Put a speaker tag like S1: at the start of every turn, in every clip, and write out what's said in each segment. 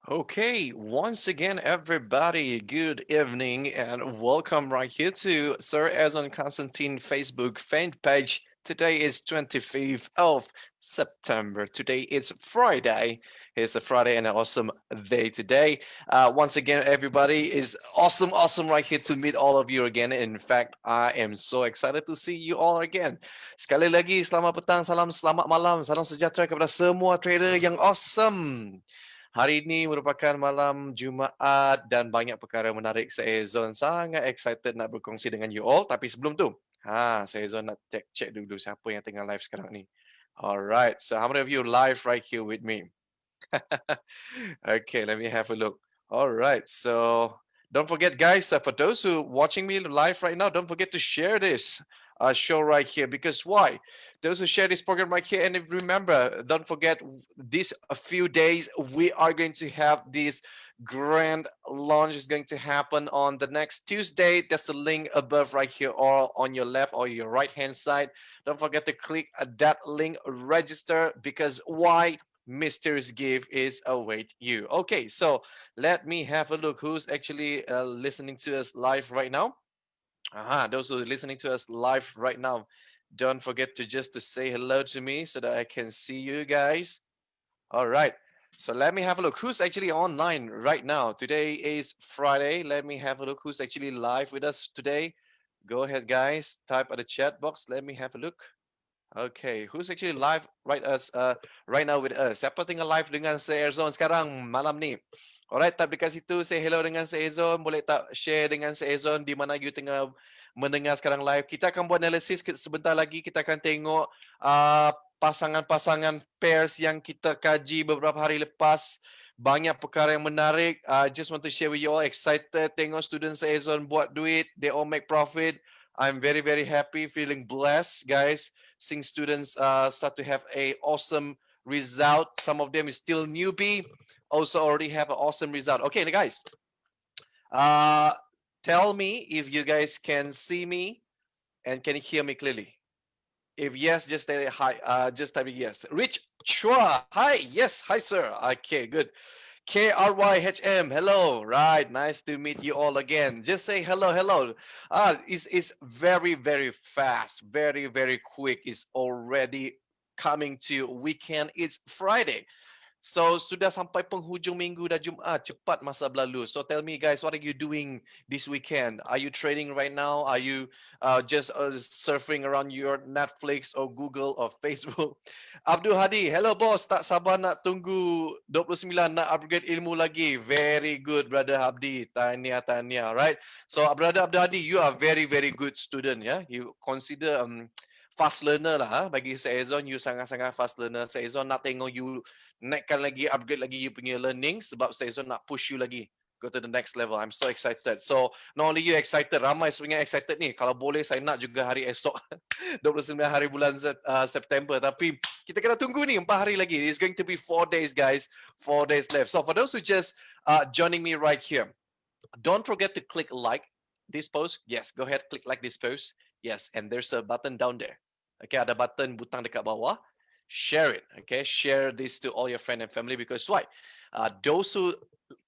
S1: Okay, once again, everybody, good evening and welcome right here to Sir Ezone Constantine Facebook fan page. Today is 25th of September. Today is Friday. It's a Friday and an awesome day today. Once again, everybody is awesome right here to meet all of you again. In fact, I am so excited to see you all again. Sekali lagi, selamat petang, salam selamat malam, salam sejahtera kepada semua trader yang awesome. Hari ini merupakan malam Jumaat dan banyak perkara menarik. Saya Zon sangat excited nak berkongsi dengan you all. Tapi sebelum tu, saya Zon nak check dulu siapa yang tengah live sekarang ni. Alright, so how many of you live right here with me? Okay, let me have a look. Alright, so don't forget, guys, for those who watching me live right now, don't forget to share this show right here. Because why? Those who share this program right here, and remember, don't forget, this a few days we are going to have this grand launch is going to happen on the next Tuesday. There's a link above right here, or on your left or your right hand side. Don't forget to click that link, register. Because why? Mystery's gift is await you. Okay, so let me have a look who's actually listening to us live right now. Those who are listening to us live right now, don't forget to just to say hello to me so that I can see you guys. All right. So let me have a look who's actually online right now. Today is Friday. Let me have a look who's actually live with us today. Go ahead, guys. Type at the chat box. Let me have a look. Okay, who's actually live right now with us? Siapa tengah live dengan saya Ezone sekarang malam ni? Alright, tapi kat situ say hello dengan saya Ezone, boleh tak share dengan saya Ezone di mana you tengah mendengar sekarang live. Kita akan buat analisis sebentar lagi, kita akan tengok pasangan-pasangan pairs yang kita kaji beberapa hari lepas. Banyak perkara yang menarik. I just want to share with you all, excited tengok student saya Ezone buat duit, they all make profit. I'm very happy, feeling blessed, guys. Seeing students start to have a awesome result. Some of them is still newbie, also already have an awesome result. Okay, guys, uh, tell me if you guys can see me and can hear me clearly. If yes, just say hi. Just type yes. Rich Chua, hi. Yes, hi, sir. Okay, good. KRYHM, hello. Right, nice to meet you all again. Just say hello. It's very fast, very quick. It's already coming to weekend. It's Friday. So sudah sampai penghujung minggu dah Jumaat, cepat masa berlalu. So tell me guys, what are you doing this weekend? Are you trading right now? Are you just surfing around your Netflix or Google or Facebook? Abdul Hadi, hello boss, tak sabar nak tunggu 29 nak upgrade ilmu lagi. Very good brother Abdi, tahniah, right? So brother Abdul Hadi, you are very good student, ya. You consider fast learner lah, bagi saya Ezone, you sangat-sangat fast learner. Saya Ezone nak tengok you naikkan lagi, upgrade lagi you punya learning, sebab saya Ezone nak push you lagi go to the next level. I'm so excited. So not only you excited, ramai sebenarnya excited ni. Kalau boleh saya nak juga hari esok 29 hari bulan September, tapi kita kena tunggu ni 4 hari lagi. It's going to be 4 days guys, 4 days left. So for those who just joining me right here, don't forget to click like this post. Yes, go ahead, click like this post. Yes, and there's a button down there. Okay, ada button butang dekat bawah. Share it. Okay, share this to all your friends and family, because why? Those who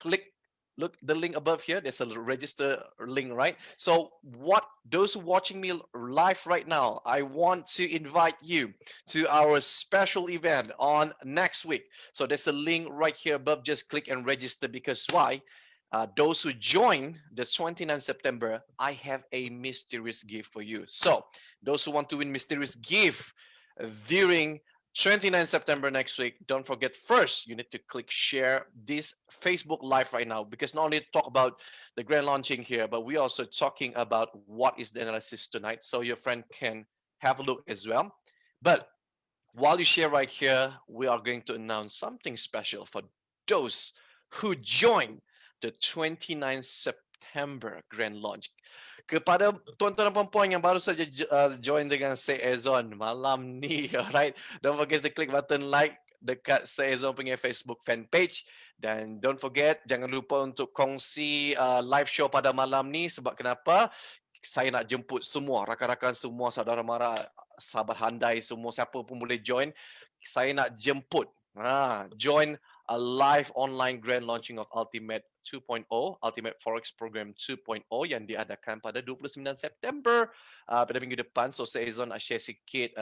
S1: click, look the link above here. There's a register link, right? So what those who watching me live right now, I want to invite you to our special event on next week. So there's a link right here above. Just click and register, because why? Those who join the 29th September, I have a mysterious gift for you. So those who want to win mysterious gift during 29th September next week, don't forget, first you need to click share this Facebook live right now, because not only talk about the grand launching here, but we also talking about what is the analysis tonight, so your friend can have a look as well. But while you share right here, we are going to announce something special for those who join the 29th September grand launch. Kepada tuan-tuan dan puan-puan yang baru saja join dengan saya Ezone malam ni, alright, don't forget to click button like dekat saya Ezone punya Facebook fan page, dan don't forget, jangan lupa untuk kongsi live show pada malam ni. Sebab kenapa? Saya nak jemput semua rakan-rakan semua, saudara mara, sahabat handai semua, siapa pun boleh join. Saya nak jemput join a live online grand launching of Ultimate 2.0, Ultimate Forex Program 2.0 yang diadakan pada 29 September pada minggu depan. So Ezone nak share sikit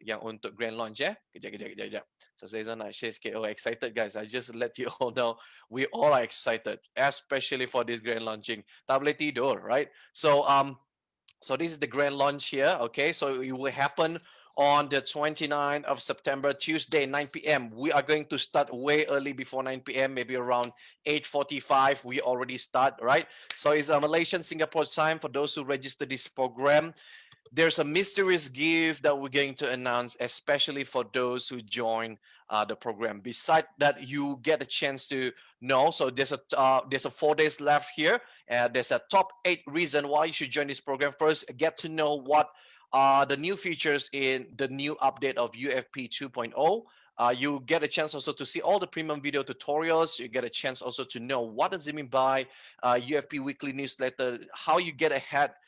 S1: yang untuk grand launch Kejap. So Ezone nak share sikit. Oh, excited guys. I just let you all know we all are excited, especially for this grand launching. Tak boleh tidur, right? So this is the grand launch here. Okay, so it will happen on the 29th of September, Tuesday, 9 p.m. We are going to start way early before 9 p.m., maybe around 8:45. We already start, right? So it's a Malaysian Singapore time for those who register this program. There's a mysterious gift that we're going to announce, especially for those who join the program. Besides that, you get a chance to know. So there's a 4 days left here. There's a top 8 reason why you should join this program. First, get to know what are the new features in the new update of UFP 2.0. You get a chance also to see all the premium video tutorials. You get a chance also to know what does it mean by UFP weekly newsletter, how you get ahead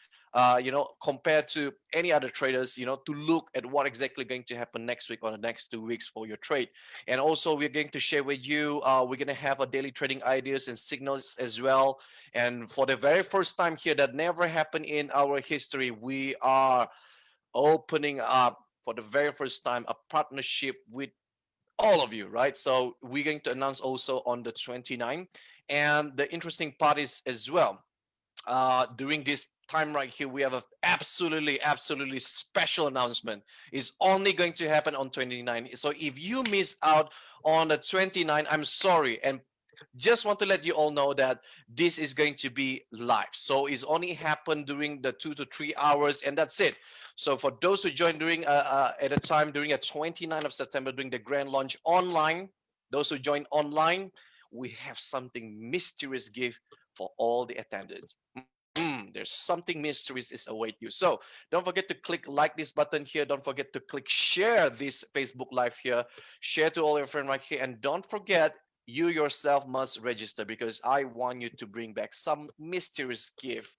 S1: compared to any other traders, to look at what exactly going to happen next week or the next 2 weeks for your trade. And also we're going to share with you, we're going to have a daily trading ideas and signals as well. And for the very first time here, that never happened in our history, we are opening up for the very first time a partnership with all of you, right? So we're going to announce also on the 29th. And the interesting part is as well, during this time right here, we have an absolutely special announcement. It's only going to happen on 29. So if you miss out on the 29, I'm sorry. And just want to let you all know that this is going to be live. So it's only happened during the 2 to 3 hours, and that's it. So for those who joined during at a time during a 29th of September during the grand launch online, those who joined online, we have something mysterious gift for all the attendants. There's something mysterious is await you. So don't forget to click like this button here. Don't forget to click share this Facebook Live here. Share to all your friends right here. And don't forget, you yourself must register because I want you to bring back some mysterious gift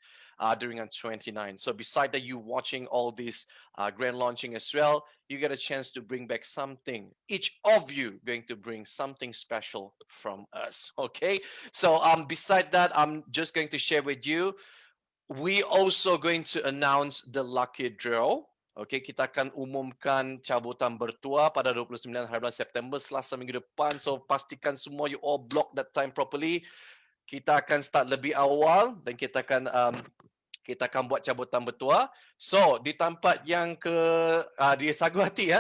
S1: during on 29. So beside that, you watching all this grand launching as well, you get a chance to bring back something. Each of you going to bring something special from us. Okay. So beside that, I'm just going to share with you, we also going to announce the lucky draw. Okay, kita akan umumkan cabutan bertuah pada 29 hari September, Selasa minggu depan. So pastikan semua you all block that time properly. Kita akan start lebih awal dan kita akan buat cabutan bertuah. So di tempat yang di Sagu Hati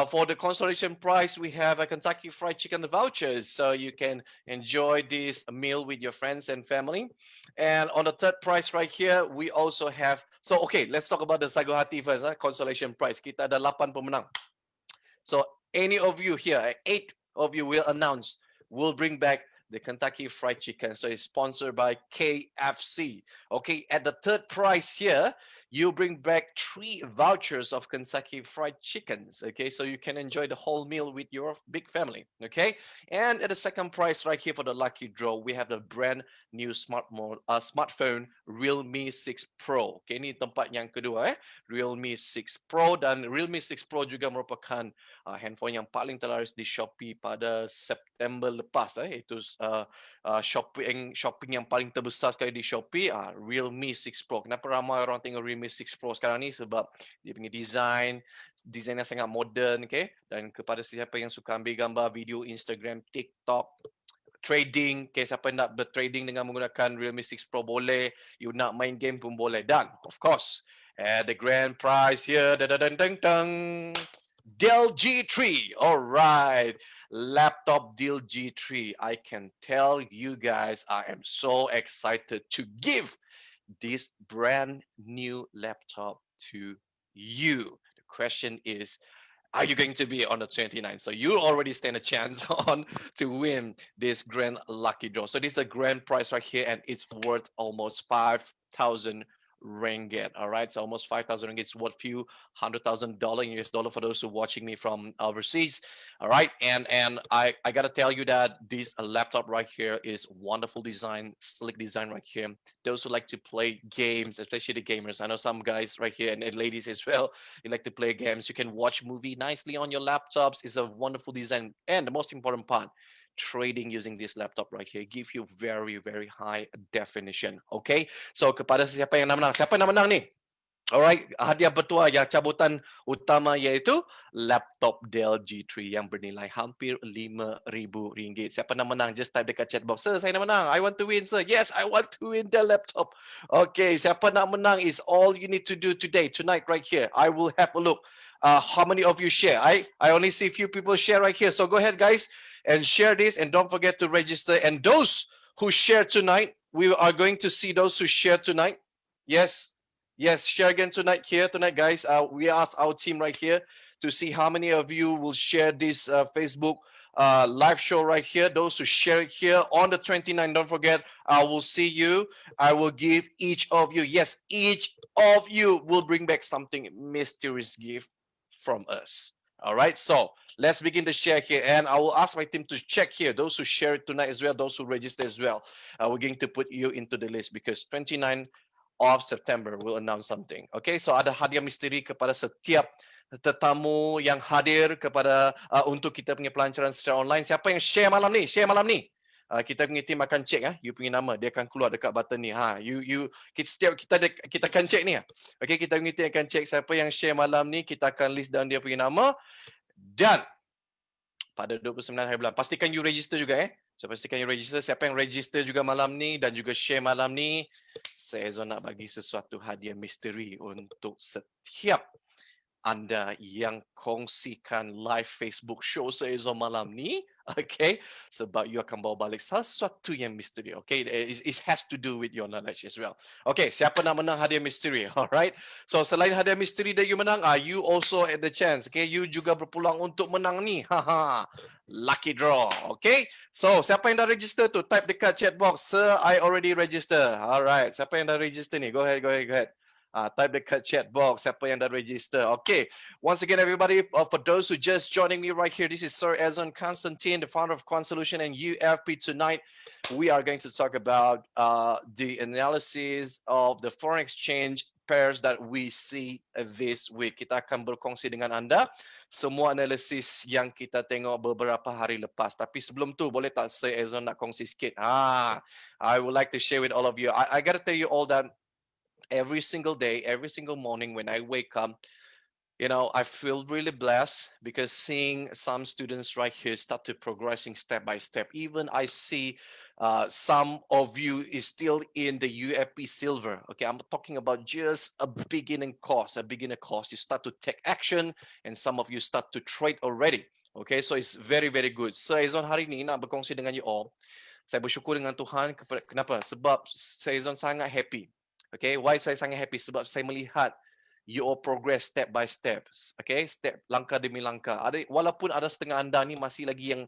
S1: for the consolation prize, we have a Kentucky Fried Chicken vouchers, so you can enjoy this meal with your friends and family. And on the third prize right here, we also have. So okay, let's talk about the Sagu Hati first. Consolation prize. Kita ada 8 pemenang. So any of you here, 8 of you will announce, will bring back the Kentucky Fried Chicken. So it's sponsored by KFC. Okay, at the third prize here, you bring back 3 vouchers of Kentucky Fried Chickens. Okay, so you can enjoy the whole meal with your big family. Okay, and at the second prize right here for the lucky draw, we have the brand new smartphone Realme 6 Pro. Okay, ini tempat yang kedua Realme 6 Pro, dan Realme 6 Pro juga merupakan handphone yang paling terlaris di Shopee pada September lepas. Itu shopping yang paling terbesar sekali di Shopee, Realme 6 Pro. Kenapa ramai orang tengok Realme 6 Pro sekarang ni? Sebab dia punya design yang sangat modern, okay? Dan kepada siapa yang suka ambil gambar, video, Instagram, TikTok, trading, okay, siapa nak bertrading dengan menggunakan Realme 6 Pro boleh, you nak main game pun boleh. Dan of course, the grand prize here, Dell G3. All right, laptop Dell G3. I can tell you guys, I am so excited to give this brand new laptop to you. The question is, are you going to be on the 29th? So you already stand a chance on to win this grand lucky draw. So this is a grand prize right here, and it's worth almost 5,000 ringgit. All right, so almost 5,000 ringgit is worth few $100,000 in US dollar for those who are watching me from overseas. All right, and I gotta tell you that this laptop right here is wonderful design, slick design right here. Those who like to play games, especially the gamers, I know some guys right here and ladies as well, you like to play games, you can watch movie nicely on your laptops. It's a wonderful design, and the most important part, trading using this laptop right here. Give you very, very high definition. Okay. So kepada siapa yang nak menang? Siapa nak menang ni? Alright, hadiah bertuah yang cabutan utama iaitu laptop Dell G3 yang bernilai hampir RM5,000. Siapa nak menang? Just type dekat chat box. Sir, saya nak menang. I want to win, sir. Yes, I want to win the laptop. Okay, siapa nak menang is all you need to do today, tonight, right here. I will have a look. How many of you share? I only see a few people share right here. So go ahead, guys, and share this. And don't forget to register. And those who share tonight, we are going to see those who share tonight. Yes. Yes, share again tonight, guys. We asked our team right here to see how many of you will share this Facebook live show right here. Those who share it here on the 29th, don't forget, I will see you. I will give each of you, yes, each of you will bring back something mysterious gift from us. All right, so let's begin to share here, and I will ask my team to check here. Those who share it tonight as well, those who register as well, we're going to put you into the list because 29 of September will announce something. Okay, so ada hadiah misteri kepada setiap tetamu yang hadir kepada untuk kita punya pelancaran secara online. Siapa yang share malam ni? Share malam ni. Kita punya team akan check you punya nama, dia akan keluar dekat button ni. Kita akan check ni. Okay, kita punya team akan check siapa yang share malam ni, kita akan list down dia punya nama dan pada 29 hari bulan. Pastikan you register juga So pastikan you register. Siapa yang register juga malam ni dan juga share malam ni, saya Ezone nak bagi sesuatu hadiah misteri untuk setiap anda yang kongsikan live Facebook show saya Ezone malam ni. Okay, sebab you akan bawa balik sesuatu yang misteri. Okay, it has to do with your knowledge as well. Okay, siapa nak menang hadiah misteri? Alright, so selain hadiah misteri that you menang, you also at the chance. Okay, you juga berpeluang untuk menang ni. Haha, lucky draw. Okay, so siapa yang dah register tu type dekat chat box, sir, I already register. Alright, siapa yang dah register ni? Go ahead. Type dekat chat box siapa yang dah register. Okay, once again everybody, for those who just joining me right here, this is Sir Ezone Constantine, the founder of Quant Solution and UFP. Tonight we are going to talk about the analysis of the foreign exchange pairs that we see this week. Kita akan berkongsi dengan anda semua analisis yang kita tengok beberapa hari lepas. Tapi sebelum tu, boleh tak Sir Ezone nak kongsi sikit? I would like to share with all of you. I gotta tell you all that every single day, every single morning when I wake up, I feel really blessed because seeing some students right here start to progressing step by step. Even I see some of you is still in the UFP silver. Okay, I'm talking about just a beginner course. You start to take action and some of you start to trade already. Okay, so it's very, very good. So Ezone hari ini nak berkongsi dengan you all. Saya bersyukur dengan Tuhan. Kenapa? Sebab saya Ezone sangat happy. Okay, why saya sangat happy? Sebab saya melihat you all progress step by step. Okay, step langkah demi langkah. Walaupun ada setengah anda ni masih lagi yang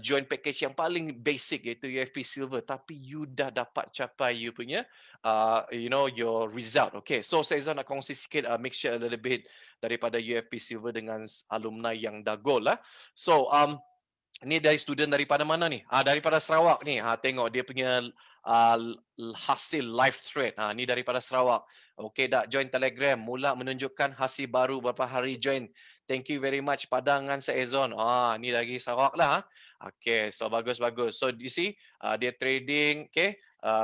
S1: join package yang paling basic iaitu UFP Silver, tapi you dah dapat capai you punya your result. Okay, so saya nak kongsi sikit mixture a little bit daripada UFP Silver dengan alumni yang dah gold lah. So ni dari student daripada mana ni? Daripada Sarawak ni. Tengok dia punya hasil live trade. Ni daripada Sarawak. Okay, dah join Telegram. Mula menunjukkan hasil baru berapa hari join. Thank you very much padangan saya Ezone. Ni dari Sarawak lah. Okay, so bagus. So you see, dia trading, okay,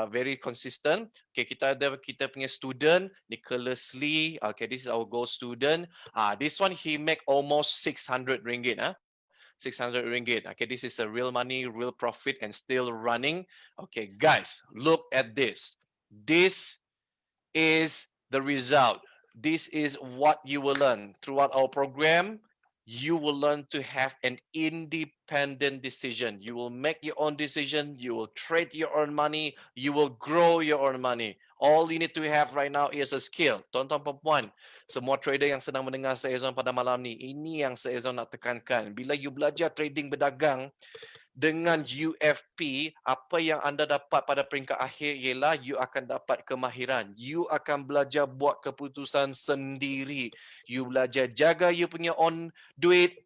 S1: very consistent. Okay, kita punya student Nicholas Lee. Okay, this is our gold student. This one he make almost 600 ringgit. 600 ringgit. Okay, this is a real money, real profit, and still running. Okay, guys, look at this. This is the result. This is what you will learn throughout our program. You will learn to have an independent decision. You will make your own decision. You will trade your own money. You will grow your own money. All you need to have right now is a skill. Tuan-tuan perempuan, semua trader yang sedang mendengar saya Ezone pada malam ni, ini yang saya Ezone nak tekankan. Bila you belajar trading berdagang dengan UFP, apa yang anda dapat pada peringkat akhir ialah you akan dapat kemahiran. You akan belajar buat keputusan sendiri. You belajar jaga you punya own duit,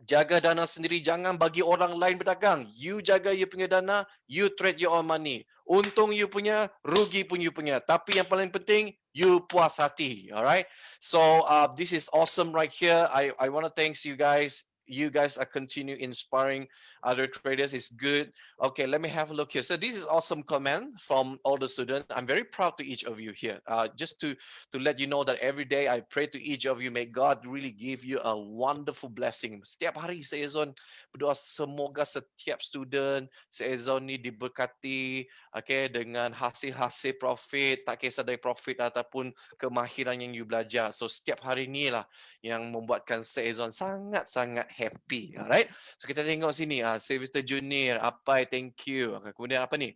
S1: jaga dana sendiri, jangan bagi orang lain berdagang. You jaga you punya dana, you trade your own money. Untung you punya, rugi pun you punya. Tapi yang paling penting, you puas hati. Alright? So this is awesome right here. I want to thanks you guys. You guys are continue inspiring other traders is good. Okay, let me have a look here. So this is awesome comment from all the students. I'm very proud to each of you here. Just to let you know that every day I pray to each of you, may God really give you a wonderful blessing. Setiap hari saya Ezone berdoa semoga setiap student saya Ezone ni diberkati, okay, dengan hasil-hasil profit, tak kisah dari profit ataupun kemahiran yang you belajar. So setiap hari ni lah yang membuatkan saya Ezone sangat-sangat happy. Alright. So kita tengok sini, Sylvester Junior, Apai, thank you. Kemudian apa ni?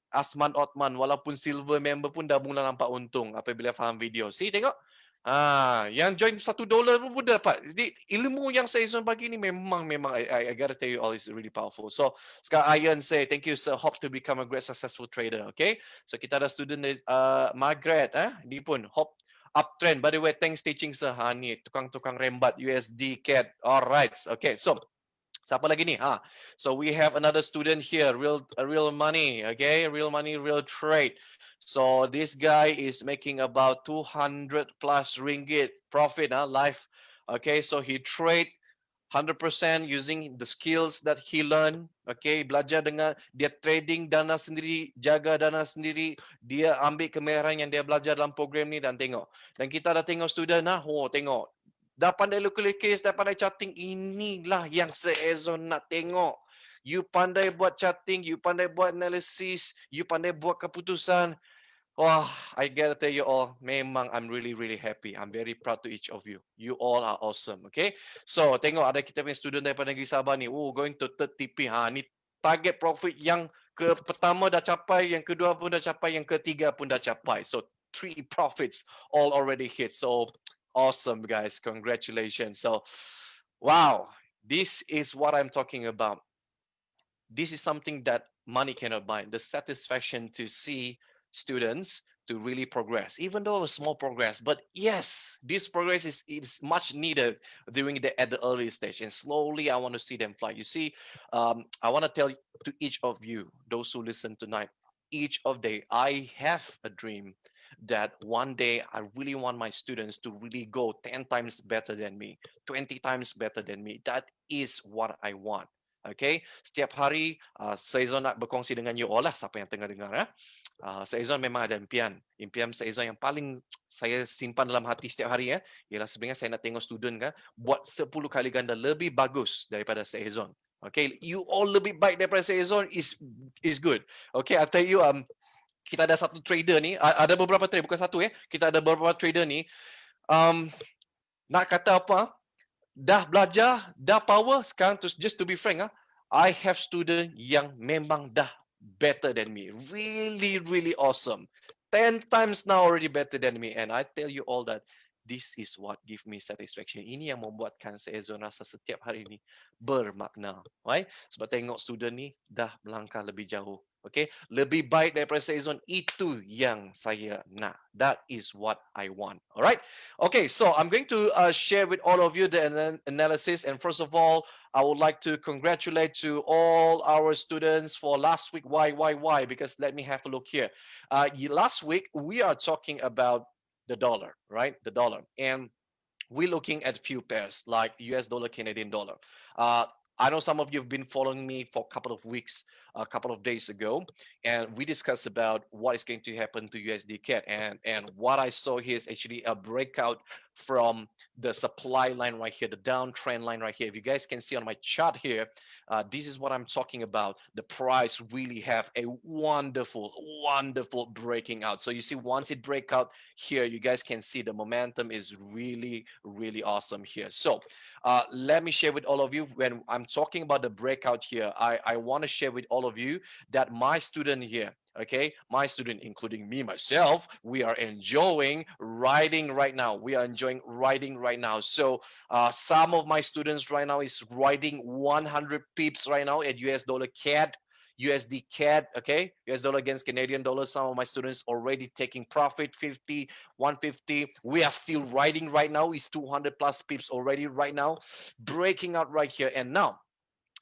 S1: Asman Otman, walaupun silver member pun dah mula nampak untung apabila faham video. See, tengok. Yang join $1 pun dapat. Jadi ilmu yang saya Ezone bagi ni memang I gotta tell you all is really powerful. So sekarang Ian say, thank you sir, hope to become a great successful trader. Okay. So kita ada student Margaret, ni pun hope uptrend. By the way, thanks teaching sir. Ni tukang-tukang rembat USD CAD. Alright. Okay. So siapa lagi ni? So we have another student here, real money, okay? Real money, real trade. So this guy is making about 200 plus ringgit profit, live. Okay, so he trade 100% using the skills that he learn. Okay, belajar dengan dia trading dana sendiri, jaga dana sendiri, dia ambil kemahiran yang dia belajar dalam program ni dan tengok. Dan kita dah tengok student tengok. Dah pandai lukis, dah pandai charting, inilah yang Ezone nak tengok. You pandai buat charting, you pandai buat analysis, you pandai buat keputusan. Wah, I gotta tell you all, memang I'm really happy. I'm very proud to each of you. You all are awesome, okay? So, tengok ada kita punya student daripada negeri Sabah ni. Going to third TP. Ni target profit yang pertama dah capai, yang kedua pun dah capai, yang ketiga pun dah capai. So, 3 profits all already hit. So, awesome guys. Congratulations. So, wow. This is what I'm talking about. This is something that money cannot buy. The satisfaction to see students to really progress, even though a small progress. But yes, this progress is much needed at the early stage. And slowly, I want to see them fly. You see, I want to tell to each of you, those who listen tonight, each of day, I have a dream that one day I really want my students to really go 10 times better than me, 20 times better than me. That is what I want. Okay, setiap hari saya Ezone nak berkongsi dengan you all lah, siapa yang tengah dengar. Saya Ezone memang ada impian saya Ezone yang paling saya simpan dalam hati setiap hari ialah sebenarnya saya nak tengok student buat 10 kali ganda lebih bagus daripada saya Ezone. Okay, you all lebih baik daripada saya Ezone is good. Okay, I tell you, kita ada satu trader ni, ada beberapa trader, bukan satu kita ada beberapa trader ni, nak kata apa, dah belajar, dah power, sekarang just to be frank, I have student yang memang dah better than me. Really awesome. 10 times now already better than me. And I tell you all that this is what give me satisfaction. Ini yang membuatkan saya Ezone rasa setiap hari ini bermakna. Right? Sebab tengok student ni dah melangkah lebih jauh. Okay, lebih baik daripada saya Ezone, itu yang saya nak. That is what I want. Alright. Okay, so I'm going to share with all of you the analysis. And first of all, I would like to congratulate to all our students for last week. Why? Because let me have a look here. Last week we are talking about the dollar, right? The dollar, and we're looking at few pairs like US dollar, Canadian dollar. I know some of you have been following me for a couple of weeks, a couple of days ago, and we discussed about what is going to happen to USD CAD. And what I saw here is actually a breakout from the supply line right here, the downtrend line right here. If you guys can see on my chart here, this is what I'm talking about. The price really have a wonderful breaking out. So you see, once it break out here, you guys can see the momentum is really awesome here. So let me share with all of you, when I'm talking about the breakout here, I want to share with all of you that my student here, okay, my student, including me myself, we are enjoying riding right now. So some of my students right now is riding 100 pips right now at US dollar CAD, USD CAD, okay, US dollar against Canadian dollar. Some of my students already taking profit, 50, 150. We are still riding right now. It's 200 plus pips already right now, breaking out right here. And now,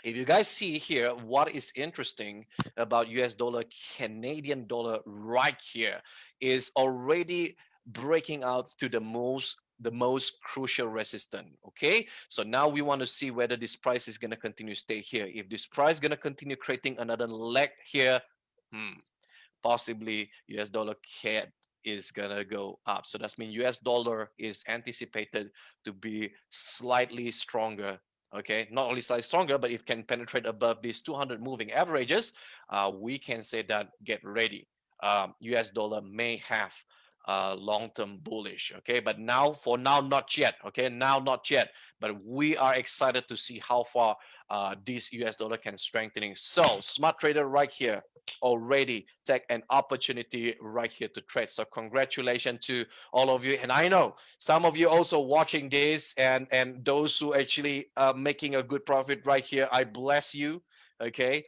S1: if you guys see here, what is interesting about US dollar, Canadian dollar right here is already breaking out to the most the most crucial resistance. Okay, so now we want to see whether this price is going to continue stay here. If this price going to continue creating another leg here, possibly US dollar CAD is gonna go up. So that's mean US dollar is anticipated to be slightly stronger. Okay, not only slightly stronger, but if it can penetrate above these 200 moving averages, we can say that get ready. US dollar may have long-term bullish. Okay, but now for now not yet. Okay, now not yet. But we are excited to see how far this US dollar can strengthening. So smart trader right here already take an opportunity right here to trade. So congratulations to all of you. And I know some of you also watching this, and those who actually making a good profit right here. I bless you. Okay,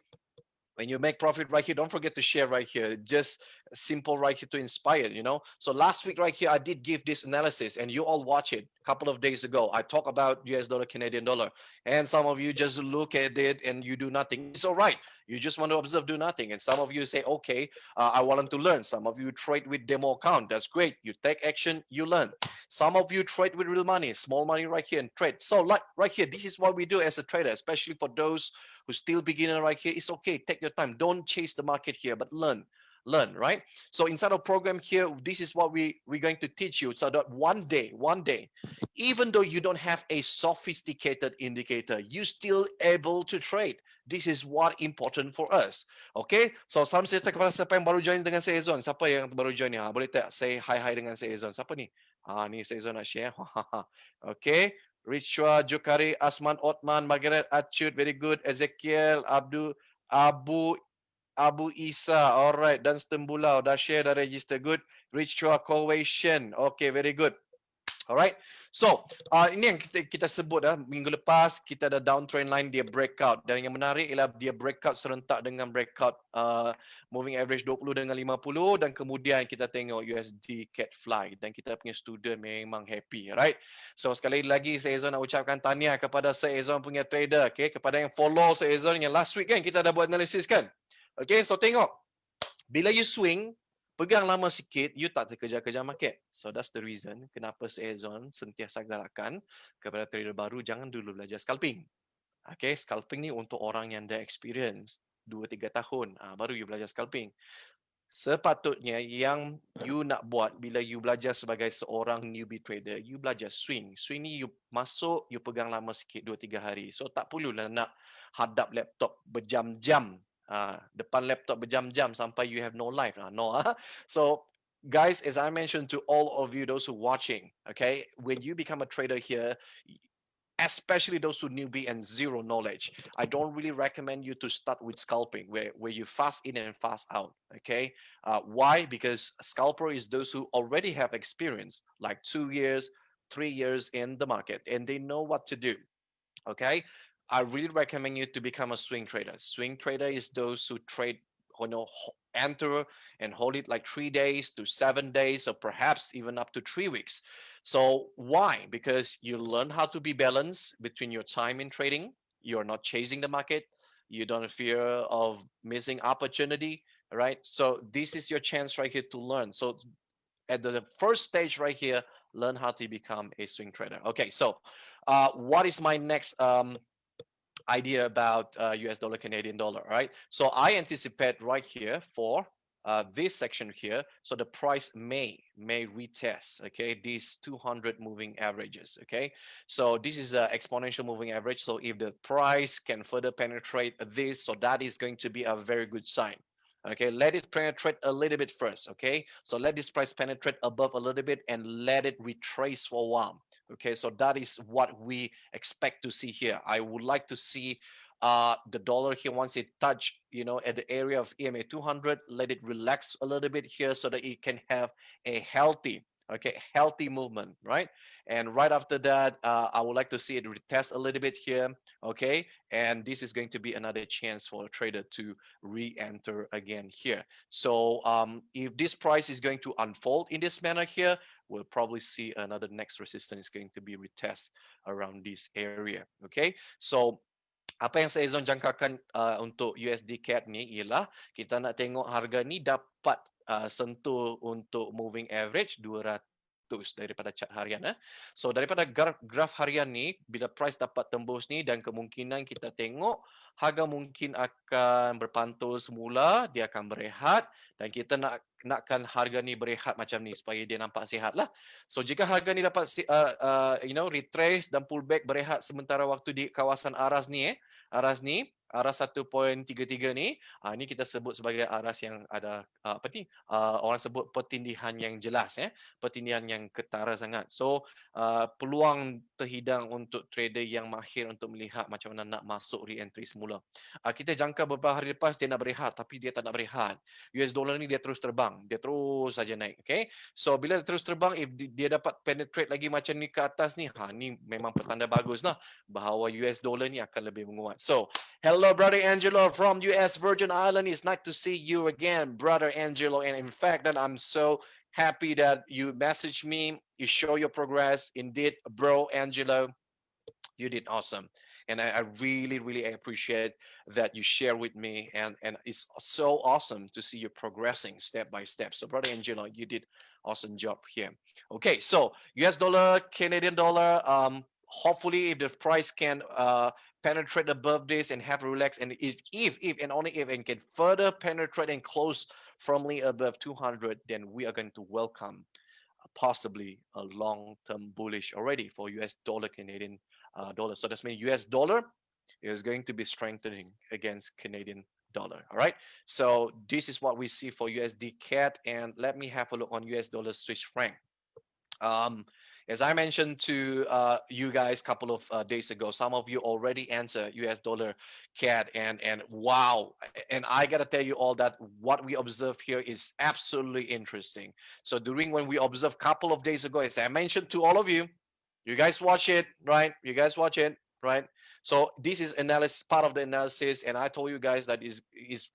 S1: when you make profit right here, don't forget to share right here. Just simple right here to inspire, So last week right here, I did give this analysis and you all watch it a couple of days ago. I talk about US dollar, Canadian dollar, and some of you just look at it and you do nothing. It's all right. You just want to observe, do nothing. And some of you say, okay, I want to learn. Some of you trade with demo account. That's great. You take action, you learn. Some of you trade with real money, small money right here and trade. So like right here, this is what we do as a trader, especially for those who's still beginner right here. It's okay. Take your time. Don't chase the market here, but learn, right? So inside of program here, this is what we're going to teach you. So that one day, even though you don't have a sophisticated indicator, you still able to trade. This is what important for us. Okay, so salam sejahtera kepada siapa yang baru join dengan saya Ezone. Siapa yang baru join ni? Boleh tak say hi dengan saya Ezone? Siapa ni? Ni saya Ezone nak share. Okay, Richwa, Jokari, Asman, Otman, Margaret, Achut, very good. Ezekiel, Abu Isa, alright. Dan Stembulau, dah share, dah register, good. Richwa, Coation, okay, very good. Alright, so ini yang kita sebut minggu lepas kita ada downtrend line, dia breakout, dan yang menarik ialah dia breakout serentak dengan breakout moving average 20 dengan 50, dan kemudian kita tengok USD cat fly, dan kita punya student memang happy, right? So sekali lagi saya Ezone nak ucapkan tahniah kepada saya Ezone punya trader, okay? Kepada yang follow saya Ezone yang last week kan kita dah buat analisis kan, okay? So tengok bila you swing, pegang lama sikit, you tak terkejar-kejar market. So that's the reason kenapa Ezone sentiasa galakkan kepada trader baru, jangan dulu belajar scalping. Okay, scalping ni untuk orang yang dah experience 2-3 tahun, baru you belajar scalping. Sepatutnya yang you nak buat bila you belajar sebagai seorang newbie trader, you belajar swing. Swing ni you masuk, you pegang lama sikit 2-3 hari. So tak perlulah nak hadap laptop berjam-jam. Depan laptop berjam-jam sampai you have no life. No. So guys, as I mentioned to all of you, those who watching, okay, when you become a trader here, especially those who newbie and zero knowledge, I don't really recommend you to start with scalping, where you fast in and fast out. Okay, why? Because scalper is those who already have experience, like 2 years, 3 years in the market, and they know what to do. Okay, I really recommend you to become a swing trader. Swing trader is those who trade, enter and hold it like 3 days to 7 days, or perhaps even up to 3 weeks. So why? Because you learn how to be balanced between your time in trading. You're not chasing the market. You don't fear of missing opportunity, right? So this is your chance right here to learn. So at the first stage right here, learn how to become a swing trader. Okay, so what is my next idea about US dollar, Canadian dollar, right? So I anticipate right here for this section here, so the price may retest, okay, these 200 moving averages, okay? So this is an exponential moving average. So if the price can further penetrate this, so that is going to be a very good sign. Okay, let it penetrate a little bit first, okay? So let this price penetrate above a little bit and let it retrace for a while. Okay, so that is what we expect to see here. I would like to see the dollar here, once it touch, at the area of EMA 200, let it relax a little bit here so that it can have a healthy movement, right? And right after that, I would like to see it retest a little bit here, okay? And this is going to be another chance for a trader to re-enter again here. So if this price is going to unfold in this manner here, we'll probably see another next resistance is going to be retest around this area, okay? So apa yang saya Ezone jangkakan untuk USD CAD ni ialah kita nak tengok harga ni dapat sentuh untuk moving average 200 putus daripada chart harian. So daripada graf harian ni, bila price dapat tembus ni dan kemungkinan kita tengok harga mungkin akan berpantul semula, dia akan berehat dan kita nakkan harga ni berehat macam ni supaya dia nampak sihat lah. So jika harga ni dapat retrace dan pullback berehat sementara waktu di kawasan aras ni aras 1.33 ni, ni kita sebut sebagai aras yang ada orang sebut pertindihan yang jelas, pertindihan yang ketara sangat. So peluang terhidang untuk trader yang mahir untuk melihat macam mana nak masuk re-entry semula. Kita jangka beberapa hari lepas dia nak berehat, tapi dia tak nak berehat. US dollar ni dia terus terbang, dia terus saja naik. Okay, so bila dia terus terbang, if dia dapat penetrate lagi macam ni ke atas ni, ni memang petanda bagus lah bahawa US dollar ni akan lebih menguat. So hello, brother Angelo from US Virgin Island. It's nice to see you again, brother Angelo. And in fact, that I'm so happy that you message me, you show your progress. Indeed, bro Angelo, you did awesome. And I really, really appreciate that you share with me. And it's so awesome to see you progressing step by step. So, brother Angelo, you did awesome job here. Okay, so US dollar, Canadian dollar. Hopefully, if the price can penetrate above this and have relax, and if and only if and can further penetrate and close firmly above 200, then we are going to welcome possibly a long-term bullish already for US dollar, Canadian dollar. So that's mean US dollar is going to be strengthening against Canadian dollar. All right. So this is what we see for USD CAD, and let me have a look on US dollar Swiss franc. Um, as I mentioned to you guys a couple of days ago, some of you already answered US dollar CAD, and wow, and I gotta tell you all that what we observe here is absolutely interesting. So during when we observed a couple of days ago, as I mentioned to all of you, you guys watch it, right? You guys watch it, right? So this is analysis, part of the analysis, and I told you guys that is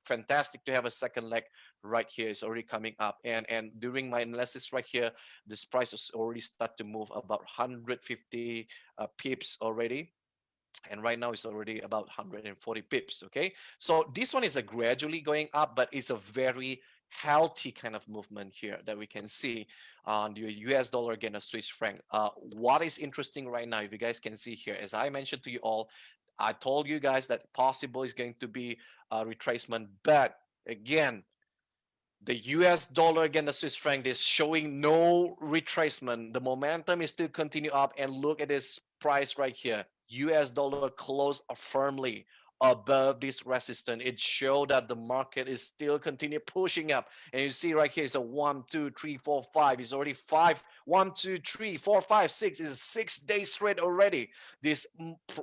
S1: fantastic to have a second leg right here. It's already coming up, and during my analysis right here, this price has already start to move about 150 pips already, and right now it's already about 140 pips. Okay, so this one is a gradually going up, but it's a very healthy kind of movement here that we can see on the US dollar against Swiss franc. What is interesting right now, if you guys can see here, as I mentioned to you all, I told you guys that possible is going to be a retracement, but again, the US dollar against the Swiss franc is showing no retracement. The momentum is still continue up, and look at this price right here. US dollar closed firmly above this resistance. It showed that the market is still continue pushing up. And you see right here, it's a 1, 2, 3, 4, 5. It's already 5. 1, 2, 3, 4, 5, 6. It's a 6 day straight already. This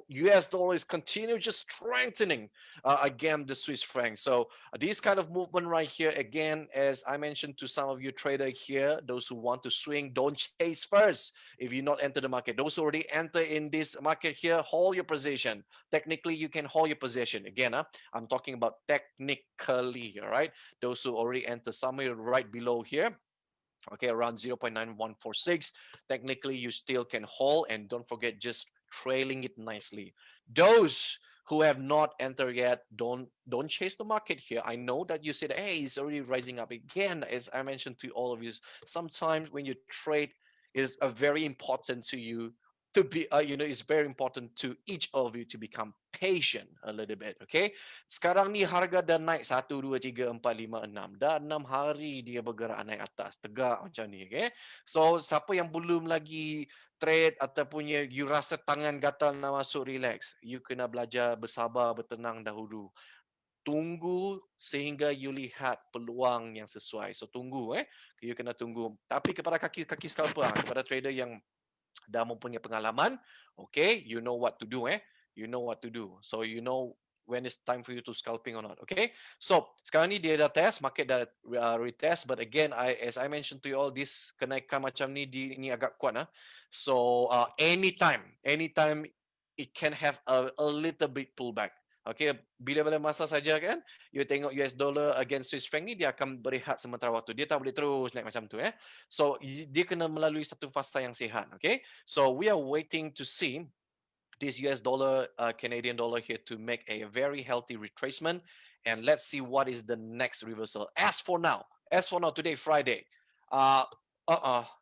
S1: US dollar is continue just strengthening again the Swiss franc. So this kind of movement right here, again, as I mentioned to some of you trader here, those who want to swing, don't chase first if you not enter the market. Those who already enter in this market here, hold your position. Technically, you can hold your position. Again, I'm talking about technically, all right? Those who already enter somewhere right below here, okay, around 0.9146, technically you still can hold, and don't forget just trailing it nicely. Those who have not entered yet, don't chase the market here. I know that you said, hey, it's already rising up again. As I mentioned to all of you, sometimes when you trade, is very important to you to be it's very important to each of you to become patient a little bit. Okay, sekarang ni harga dah naik 1 2 3 4 5 6, dah 6 hari dia bergerak naik atas tegak macam ni. Okay, so siapa yang belum lagi trade ataupun you rasa tangan gatal nak masuk, relax, you kena belajar bersabar, bertenang dahulu. Tunggu sehingga you lihat peluang yang sesuai. So tunggu, you kena tunggu. Tapi kepada kaki scalper, kepada trader yang dah mempunyai pengalaman, okay, you know what to do, you know what to do. So you know when it's time for you to scalping or not. Okay, so sekarang ni dia dah test, market dah retest, but again, as I mentioned to you all, this kenaikan macam ni ni agak kuat. So anytime it can have a little bit pullback. Okay, bila-bila masa saja kan, you tengok US dollar against Swiss franc ni, dia akan berehat sementara waktu. Dia tak boleh terus naik macam tu. So dia kena melalui satu fasa yang sihat. Okay, so we are waiting to see this US dollar, Canadian dollar here to make a very healthy retracement, and let's see what is the next reversal. As for now, today Friday,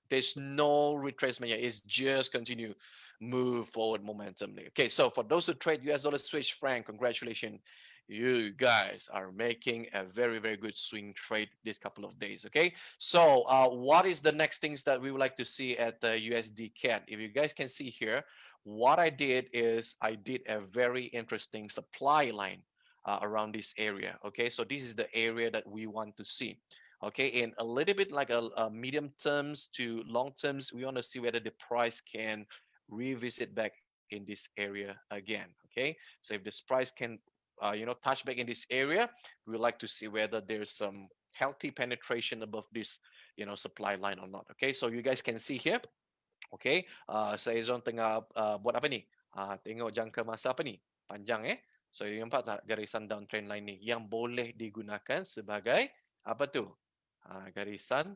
S1: There's no retracement yet. It's just continue move forward momentum. Okay, so for those who trade US dollar Swiss franc, congratulations. You guys are making a very, very good swing trade this couple of days. Okay, so what is the next things that we would like to see at the USD CAD? If you guys can see here, what I did is I did a very interesting supply line around this area. Okay, so this is the area that we want to see. Okay, in a little bit like a medium terms to long terms, we want to see whether the price can revisit back in this area again. Okay, so if this price can touch back in this area, we would like to see whether there's some healthy penetration above this supply line or not. Okay, so you guys can see here. Okay, saya Zon tengah buat apa ni? Tengok jangka masa apa ni? Panjang So you nampak tak garisan downtrend line ni yang boleh digunakan sebagai apa tu? Garisan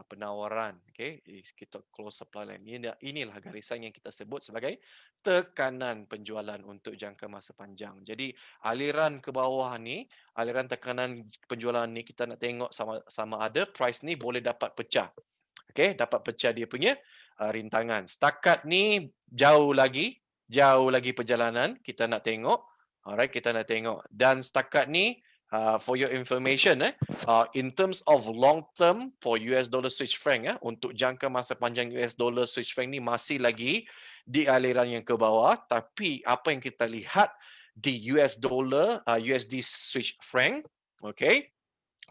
S1: penawaran. Okay, kita close supply line. Inilah garisan yang kita sebut sebagai tekanan penjualan untuk jangka masa panjang. Jadi aliran ke bawah ni, aliran tekanan penjualan ni kita nak tengok sama ada price ni boleh dapat pecah. Okay, dapat pecah dia punya rintangan. Setakat ni jauh lagi perjalanan kita nak tengok. Alright, kita nak tengok. Dan setakat ni for your information in terms of long term for US dollar Swiss franc untuk jangka masa panjang US dollar Swiss franc ni masih lagi di aliran yang ke bawah, tapi apa yang kita lihat di US dollar USD Swiss franc, okay,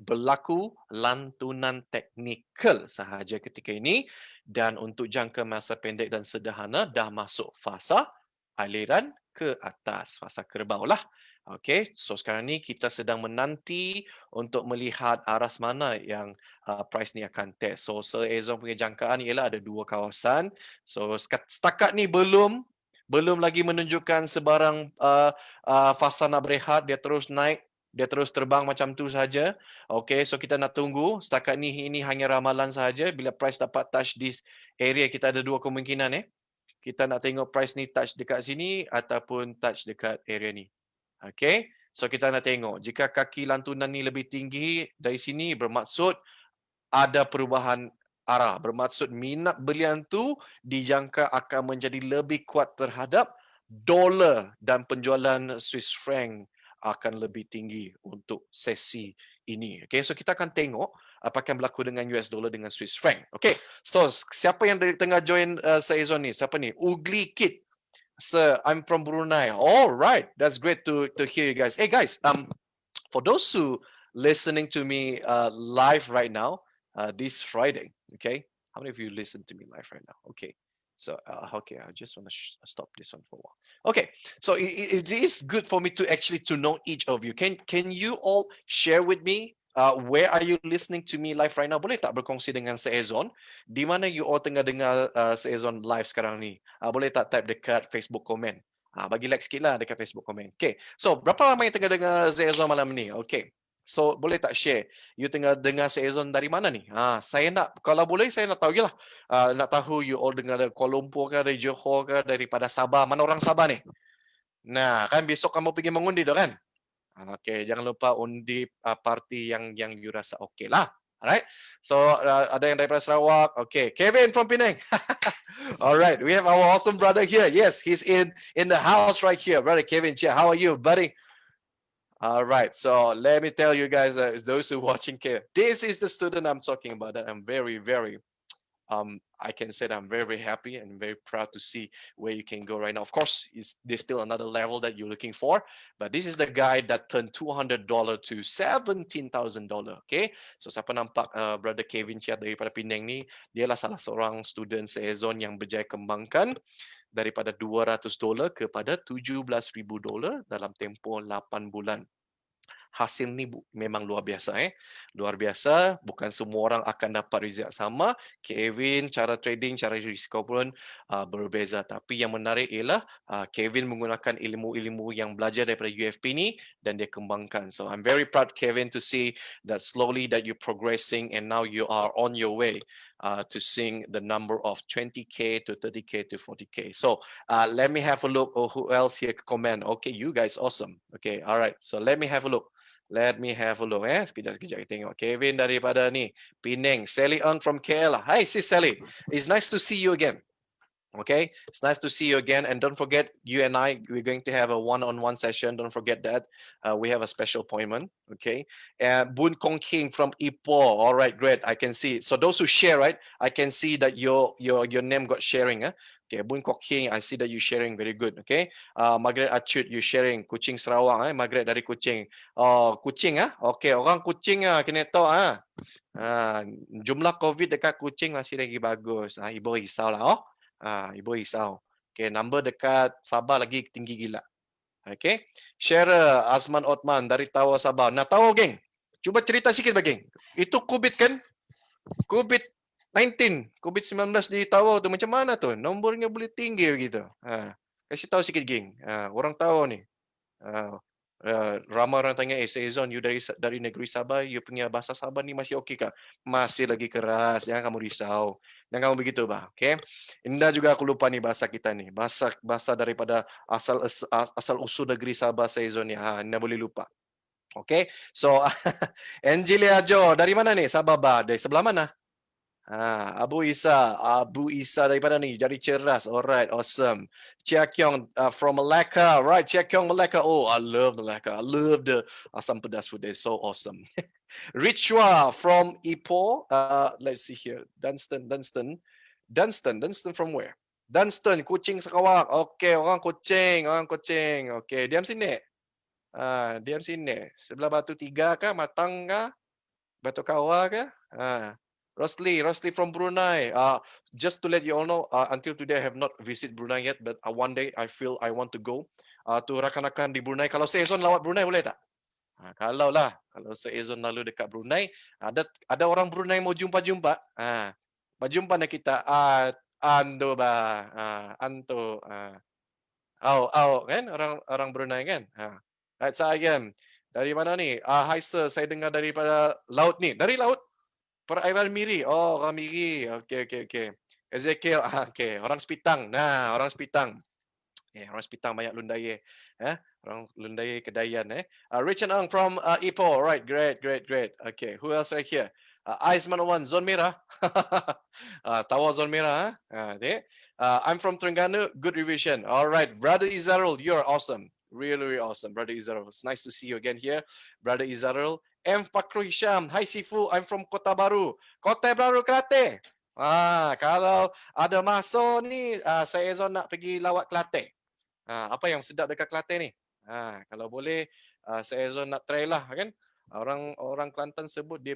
S1: berlaku lantunan teknikal sahaja ketika ini, dan untuk jangka masa pendek dan sederhana dah masuk fasa aliran ke atas, fasa kerbau lah. Okey, so sekarang ni kita sedang menanti untuk melihat aras mana yang price ni akan test. So Ezone punya jangkaan ialah ada dua kawasan. So setakat ni belum lagi menunjukkan sebarang fasa nak berehat, dia terus naik, dia terus terbang macam tu saja. Okay, so kita nak tunggu. Setakat ni ini hanya ramalan saja. Bila price dapat touch this area, kita ada dua kemungkinan Kita nak tengok price ni touch dekat sini ataupun touch dekat area ni. Okay, so kita nak tengok. Jika kaki lantunan ni lebih tinggi dari sini, bermaksud ada perubahan arah. Bermaksud minat belian tu dijangka akan menjadi lebih kuat terhadap dolar, dan penjualan Swiss franc akan lebih tinggi untuk sesi ini. Okay, so kita akan tengok apa yang berlaku dengan US dollar dengan Swiss franc. Okay, so siapa yang tengah join Ezone ni? Siapa ni? Ugly Kid. Sir, I'm from Brunei. All right, that's great to hear you guys. Hey guys, for those who listening to me live right now, this Friday, okay? How many of you listen to me live right now? Okay, so okay, I just want to stop this one for a while. Okay, so it is good for me to actually to know each of you. Can you all share with me where are you listening to me live right now? Boleh tak berkongsi dengan Ezone? Di mana you all tengah dengar Ezone live sekarang ni? Boleh tak type dekat Facebook komen? Bagi like sikit lah dekat Facebook komen. Okay, so berapa ramai yang tengah dengar Ezone malam ni? Okay, so boleh tak share? You tengah dengar Ezone dari mana ni? Saya nak, kalau boleh saya nak tahu je lah. Nak tahu you all dengar dari Kuala Lumpur ke, dari Johor ke, daripada Sabah. Mana orang Sabah ni? Nah, kan besok kamu pergi mengundi tu kan? Okay, jangan lupa undi parti yang you rasa okay lah. Alright, so ada yang daripada Sarawak. Okay, Kevin from Penang. Alright, we have our awesome brother here. Yes, he's in the house right here. Brother Kevin Chia, how are you, buddy? Alright, so let me tell you guys, those who are watching here, this is the student I'm talking about that I'm very, very I can say that I'm very, very happy and very proud to see where you can go right now. Of course, there's still another level that you're looking for, but this is the guy that turned $200 to $17,000. Okay, so siapa nampak brother Kevin Chia daripada Penang ni, dialah salah seorang student Ezone yang berjaya kembangkan daripada $200 kepada $17,000 dalam tempoh 8 bulan. Hasil ni memang luar biasa luar biasa. Bukan semua orang akan dapat result sama. Kevin cara trading, cara risiko pun berbeza, tapi yang menarik ialah Kevin menggunakan ilmu-ilmu yang belajar daripada UFP ni dan dia kembangkan. So I'm very proud Kevin to see that slowly that you're progressing and now you are on your way to seeing the number of 20k to 30k to 40k. So let me have a look. Who else here comment? Okay, you guys awesome. Okay, all right, so let me have a look. Let me have a look. Sekejap kita tengok. Kevin daripada ni Penang. Sally Ng from KL. Hi sis Sally. It's nice to see you again. Okay, it's nice to see you again. And don't forget, you and I, we're going to have a one-on-one session. Don't forget that. We have a special appointment. Okay. And Boon Kong King from Ipoh. All right, great. I can see. So those who share, right? I can see that your name got sharing. Okay, Boon Kong King, I see that you sharing very good. Okay. Margaret Achut, you sharing Kuching Sarawak. Margaret dari Kuching. Oh, Kuching Okay, orang Kuching kena tahu jumlah COVID dekat Kuching masih lagi bagus. Ibu risau lah. Ibu risau. Okay, number dekat Sabah lagi tinggi gila. Okay. Share Azman Otman dari Tawau Sabah. Nak tahu, geng? Cuba cerita sikit, geng. Itu COVID kan? COVID-19. COVID-19 di Tawau tu macam mana tu? Nombornya boleh tinggi begitu. Kasih tahu sikit, geng. Orang tahu ni. Ramai orang tanya, Ezone, you dari negeri Sabah, you punya bahasa Sabah ni masih okey kah? Masih lagi keras, jangan kamu risau. Jangan kamu begitu, bah. Okay? Indah juga aku lupa nih bahasa kita nih. Bahasa daripada asal usul negeri Sabah, Ezone ni. Indah boleh lupa. Okay? So, Angelia Jo, dari mana nih? Sabah, bah. Dari sebelah mana? Abu Isa daripada ni, jadi cerdas. Alright, awesome. Chia Kyong from Malacca. Right, Chia Kyong, Malacca. Oh, I love Malacca. I love the asam pedas food. They're so awesome. Richwa from Ipoh. Let's see here. Dunston from where? Dunston, Kuching Sarawak. Okay, orang Kuching. Okay, diam sini. Diam sini. Sebelah Batu Tiga kah? Matang kah? Batu Kawah kah? Rosli from Brunei. Just to let you all know, until today I have not visit Brunei yet, but one day I feel I want to go to rakan-rakan di Brunei. Kalau saya Ezone lawat Brunei boleh tak? Kalau saya Ezone lalu dekat Brunei, ada orang Brunei mau jumpa. Berjumpa nak kita. Anto bah, anto. Kan orang Brunei kan. Right, saya dari mana ni? Hi sir, saya dengar daripada laut ni. Dari laut? Perairan Miri. Oh, orang Miri. Okey. Ezekiel. Okey. Orang Sepitang. Orang Sepitang. Orang Sepitang banyak Lundaye. Orang Lundaye Kedayan. Richard Ang from Ipoh. Right. Great. Okay. Who else right here? Aizman One. Zon Merah. Tawa Zon Merah. I'm from Terengganu. Good revision. All right. Brother Izarul, you're awesome. Really awesome, Brother Izarul. It's nice to see you again here, Brother Izarul. M. Fakru Hisham. Hi Sifu, I'm from Kota Baru. Kota Baru Kelate. Kalau ada masa ni, saya Ezone nak pergi lawat Kelate. Apa yang sedap dekat Kelate ni? Kalau boleh, saya Ezone nak try lah kan. Orang Kelantan sebut dia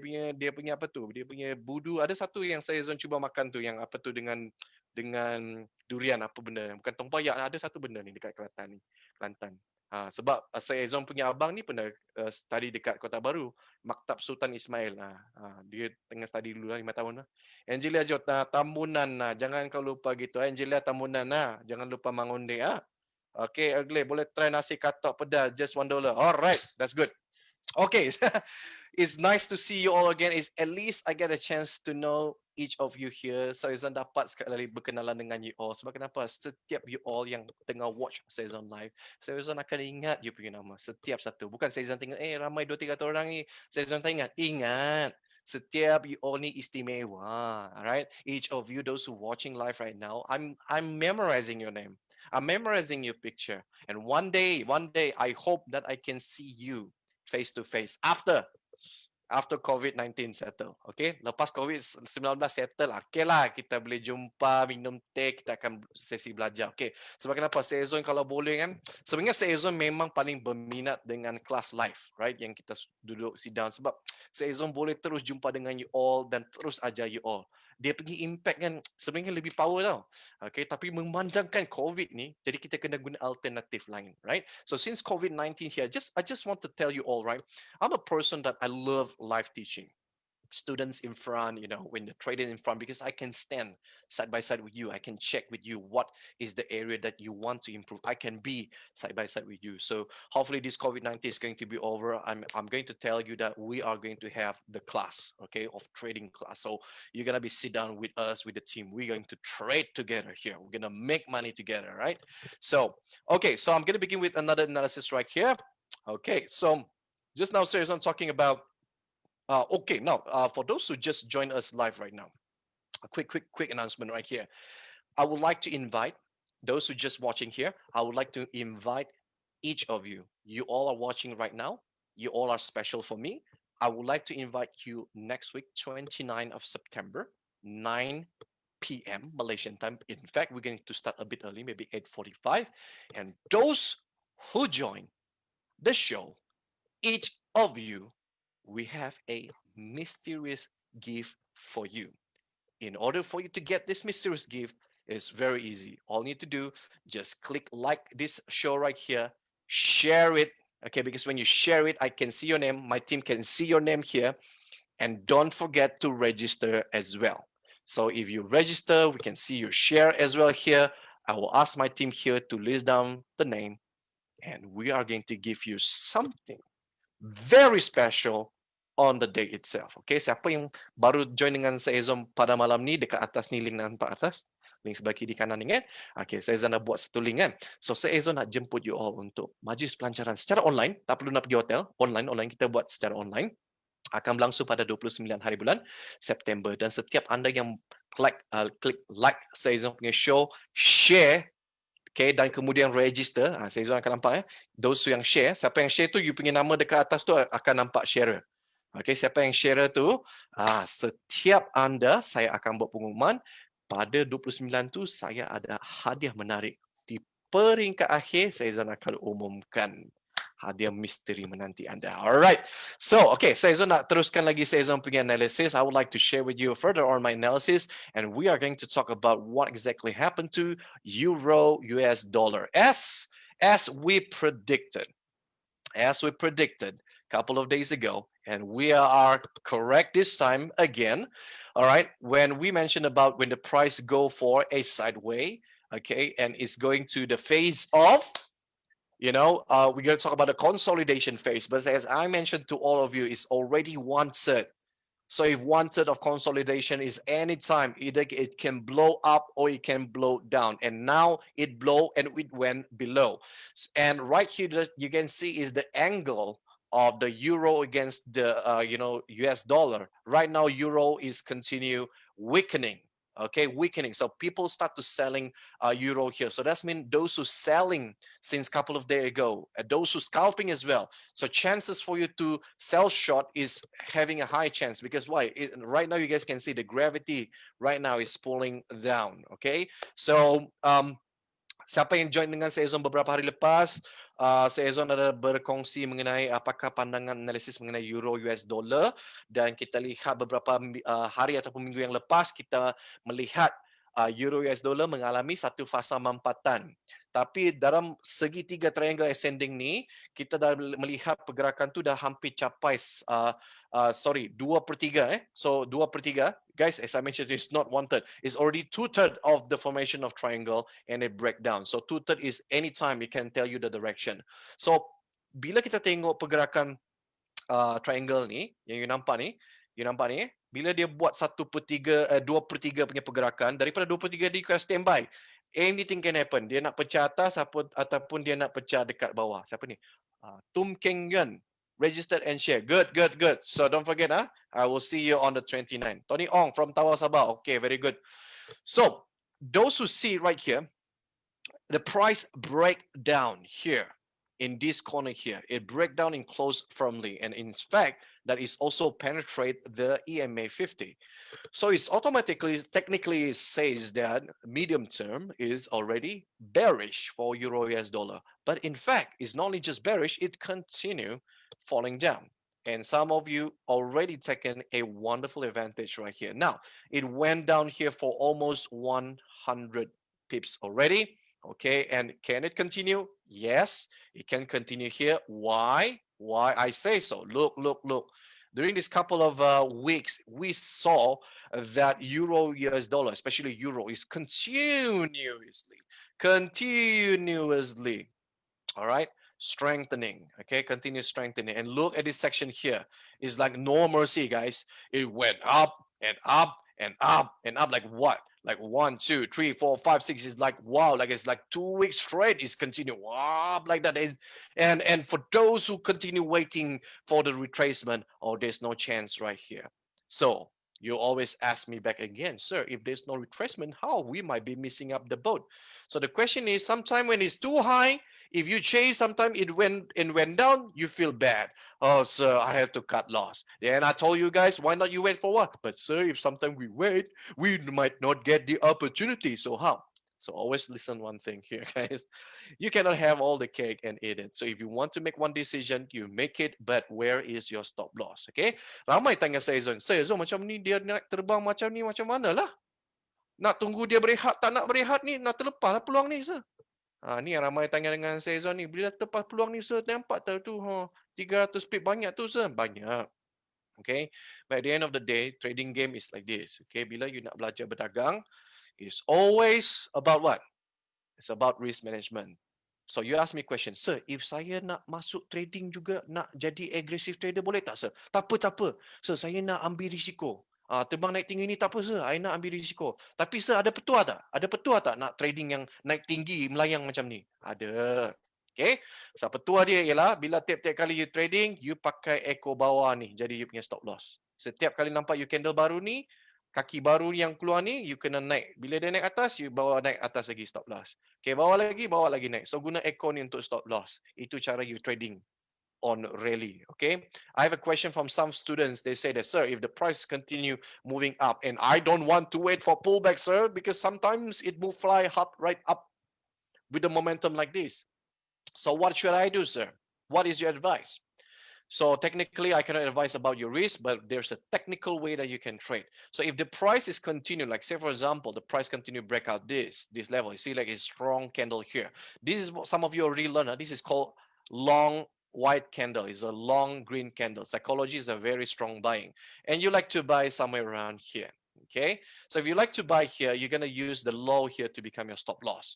S1: punya apa tu? Dia punya budu. Ada satu yang saya Ezone cuba makan tu, yang apa tu dengan durian apa benda. Bukan tempoyak, ada satu benda ni dekat Kelantan. Sebab saya Ezone punya abang ni pernah study dekat Kota Baru, Maktab Sultan Ismail. Dia tengah study dulu lah 5 tahun lah. Angelia Jot, Tambunan. Jangan kau lupa gitu. Angelia Tambunan. Jangan lupa mangonde. Okay, ugly. Boleh try nasi katok pedas. Just $1. Alright, that's good. Okay, it's nice to see you all again. It's at least I get a chance to know each of you here. So Ezone dapat sekali berkenalan dengan you all. Sebab kenapa? Setiap you all yang tengah watch Ezone live, Ezone akan ingat you punya nama. Setiap satu. Bukan Ezone tengok, ramai 2-3 orang ni. Ezone tak ingat. Ingat. Setiap you all ni istimewa. Alright? Each of you, those who watching live right now, I'm memorizing your name. I'm memorizing your picture. And one day, I hope that I can see you face to face after COVID-19 settle. Okay, lepas COVID-19 settle, okay lah, kita boleh jumpa, minum teh, kita akan sesi belajar. Okay, sebab kenapa? Ezone kalau boleh kan, sebenarnya Ezone memang paling berminat dengan kelas live, right, yang kita duduk sidang. Sebab Ezone boleh terus jumpa dengan you all dan terus ajar you all. Dia punya impact kan sebenarnya lebih power tau. Okay, tapi memandangkan COVID ni, jadi kita kena guna alternatif lain, right? So since COVID-19 here, I just want to tell you all, right? I'm a person that I love live teaching. Students in front, when they're trading in front, because I can stand side by side with you. I can check with you what is the area that you want to improve. I can be side by side with you. So hopefully this COVID-19 is going to be over. I'm going to tell you that we are going to have the class, okay, of trading class. So you're going to be sit down with us, with the team. We're going to trade together here. We're going to make money together, right? So, okay, so I'm going to begin with another analysis right here. Okay, so Just now, sir, I'm talking about. Okay, now for those who just joined us live right now, a quick announcement right here. I would like to invite those who just watching here. I would like to invite each of you. You all are watching right now. You all are special for me. I would like to invite you next week, 29th of September, 9 p.m. Malaysian time. In fact, we're going to start a bit early, maybe 8:45. And those who join the show, each of you, we have a mysterious gift for you. In order for you to get this mysterious gift, it's very easy. All you need to do, just click like this show right here, share it. Okay, because when you share it, I can see your name, my team can see your name here, and don't forget to register as well. So if you register, we can see your share as well here. I will ask my team here to list down the name, and we are going to give you something very special on the day itself. Okay, siapa yang baru join dengan saya Ezone pada malam ni, dekat atas ni link nampak atas, link sebelah kiri kanan ni kan. Okay, saya Ezone nak buat satu link kan. So saya Ezone nak jemput you all untuk majlis pelancaran secara online, tak perlu nak pergi hotel, online kita buat secara online. Akan berlangsung pada 29 hari bulan September, dan setiap anda yang klik like saya Ezone punya show, share, okay, dan kemudian register, saya Zul akan nampak those yang share, siapa yang share tu, you punya nama dekat atas tu akan nampak sharer. Okay, siapa yang share tu, setiap anda, saya akan buat pengumuman, pada 29 tu, saya ada hadiah menarik. Di peringkat akhir, saya Zul akan umumkan hadiah misteri menanti anda. Alright, so okay, saya Zul nak teruskan lagi saya Zul punya analysis. I would like to share with you further on my analysis, and we are going to talk about what exactly happened to Euro US dollar. As we predicted, a couple of days ago, and we are correct this time again. All right, when we mentioned about when the price go for a sideway, okay, and it's going to the phase of, we're going to talk about the consolidation phase. But as I mentioned to all of you, it's already one third. So if one third of consolidation is anytime, either it can blow up or it can blow down. And now it blow and it went below. And right here, you can see is the angle of the euro against the US dollar. Right now, euro is continue weakening. Okay, weakening. So people start to selling euro here. So that's mean those who selling since a couple of days ago, and those who scalping as well. So chances for you to sell short is having a high chance, because why? Right now you guys can see the gravity right now is pulling down. Okay, so siapa yang join dengan saya Ezone beberapa hari lepas, saya Ezone ada berkongsi mengenai apakah pandangan analisis mengenai euro US dollar, dan kita lihat beberapa hari ataupun minggu yang lepas kita melihat euro US dollar mengalami satu fasa mampatan. Tapi dalam segitiga triangle ascending ni, kita dah melihat pergerakan tu dah hampir capai 2/3. So 2/3, guys, as I mentioned, it's not 1/3. It's already 2/3 of the formation of triangle, and it break down. So 2/3 is anytime it can tell you the direction. So bila kita tengok pergerakan triangle ni, yang you nampak ni, bila dia buat 2/3 punya pergerakan, daripada 2/3 dia kena standby. Anything can happen. Dia nak pecah atas ataupun dia nak pecah dekat bawah. Siapa ni? Tum Keng Yuan, registered and share. Good. So don't forget, I will see you on the 29th. Tony Ong from Tawau Sabah. Okay, very good. So those who see right here, the price break down here in this corner here. It break down and close firmly, and in fact, that is also penetrate the EMA 50. So it's technically says that medium term is already bearish for euro US dollar. But in fact, it's not only just bearish, it continue falling down. And some of you already taken a wonderful advantage right here. Now, it went down here for almost 100 pips already. Okay, and can it continue? Yes, it can continue here. Why I say so? Look. During this couple of weeks, we saw that euro US dollar, especially euro, is continuously, all right, strengthening. Okay, continuous strengthening. And look at this section here. It's like no mercy, guys. It went up and up and up, like what? Like 1, 2, 3, 4, 5, 6 is like wow, like it's like 2 weeks straight is continue up like that. And for those who continue waiting for the retracement, oh, there's no chance right here. So you always ask me back again, sir, if there's no retracement, how we might be missing up the boat? So the question is, sometime when it's too high, if you chase, sometime it went down, you feel bad. Oh, sir, I have to cut loss. Then I told you guys, why not you wait for what? But sir, if sometime we wait, we might not get the opportunity. So how? So always listen one thing here, guys. You cannot have all the cake and eat it. So if you want to make one decision, you make it. But where is your stop loss? Okay? Ramai tanya saya Zon macam ni dia nak terbang macam ni macam mana lah? Nak tunggu dia berehat, tak nak berehat ni, nak terlepas lah peluang ni, sir. Ni yang ramai tanya dengan saya Ezone ni. Bila tepat peluang ni, sir, nampak tahu tu, 300 pip banyak tu, sir. Banyak. Okay. But at the end of the day, trading game is like this. Okay. Bila you nak belajar berdagang, it's always about what? It's about risk management. So you ask me question, sir, if saya nak masuk trading juga, nak jadi aggressive trader, boleh tak, sir? Tak apa, tak apa. Sir, saya nak ambil risiko. Terbang naik tinggi ni tak apa, sir. Saya nak ambil risiko. Tapi, sir, ada petua tak? Ada petua tak nak trading yang naik tinggi, melayang macam ni? Ada. Okay. So, petua dia ialah, bila tiap-tiap kali you trading, you pakai echo bawah ni, jadi you punya stop loss. Setiap kali nampak you candle baru ni, kaki baru yang keluar ni, you kena naik. Bila dia naik atas, you bawa naik atas lagi stop loss. Okay, bawa lagi naik. So, guna echo ni untuk stop loss. Itu cara you trading on rally. Okay, I have a question from some students. They say that, sir, if the price continue moving up, and I don't want to wait for pullback, sir, because sometimes it will fly up right up with the momentum like this. So what should I do, sir? What is your advice? So technically, I cannot advise about your risk, but there's a technical way that you can trade. So if the price is continue, like say for example, the price continue break out this level, you see like a strong candle here. This is what some of you already learned. This is called long white candle. It's a long green candle. Psychology is a very strong buying, and you like to buy somewhere around here. Okay, so if you like to buy here, you're gonna use the low here to become your stop loss,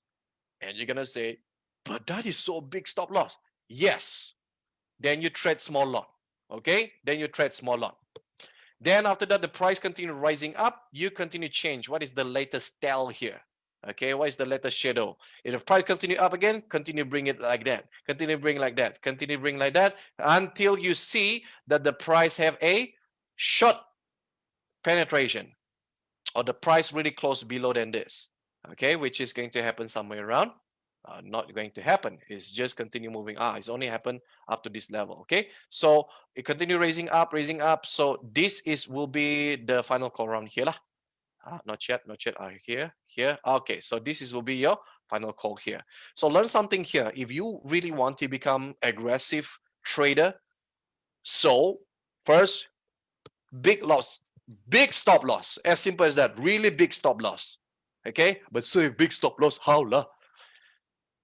S1: and you're gonna say, but that is so big stop loss. Yes. Then you trade small lot. Okay, then you trade small lot. Then after that, the price continue rising up, you continue change. What is the latest tail here? Okay, what is the latest shadow? If the price continue up again, continue bring it like that. Continue bring like that. Continue bring like that until you see that the price have a short penetration, or the price really close below than this. Okay, which is going to happen somewhere around. Not going to happen. It's just continue moving. It's only happened up to this level. Okay, so it continue raising up. So this will be the final call round here lah. Not yet. Here. Okay, so will be your final call here. So learn something here. If you really want to become aggressive trader, so first, big loss, big stop loss. As simple as that. Really big stop loss. Okay, but so big stop loss, how lah?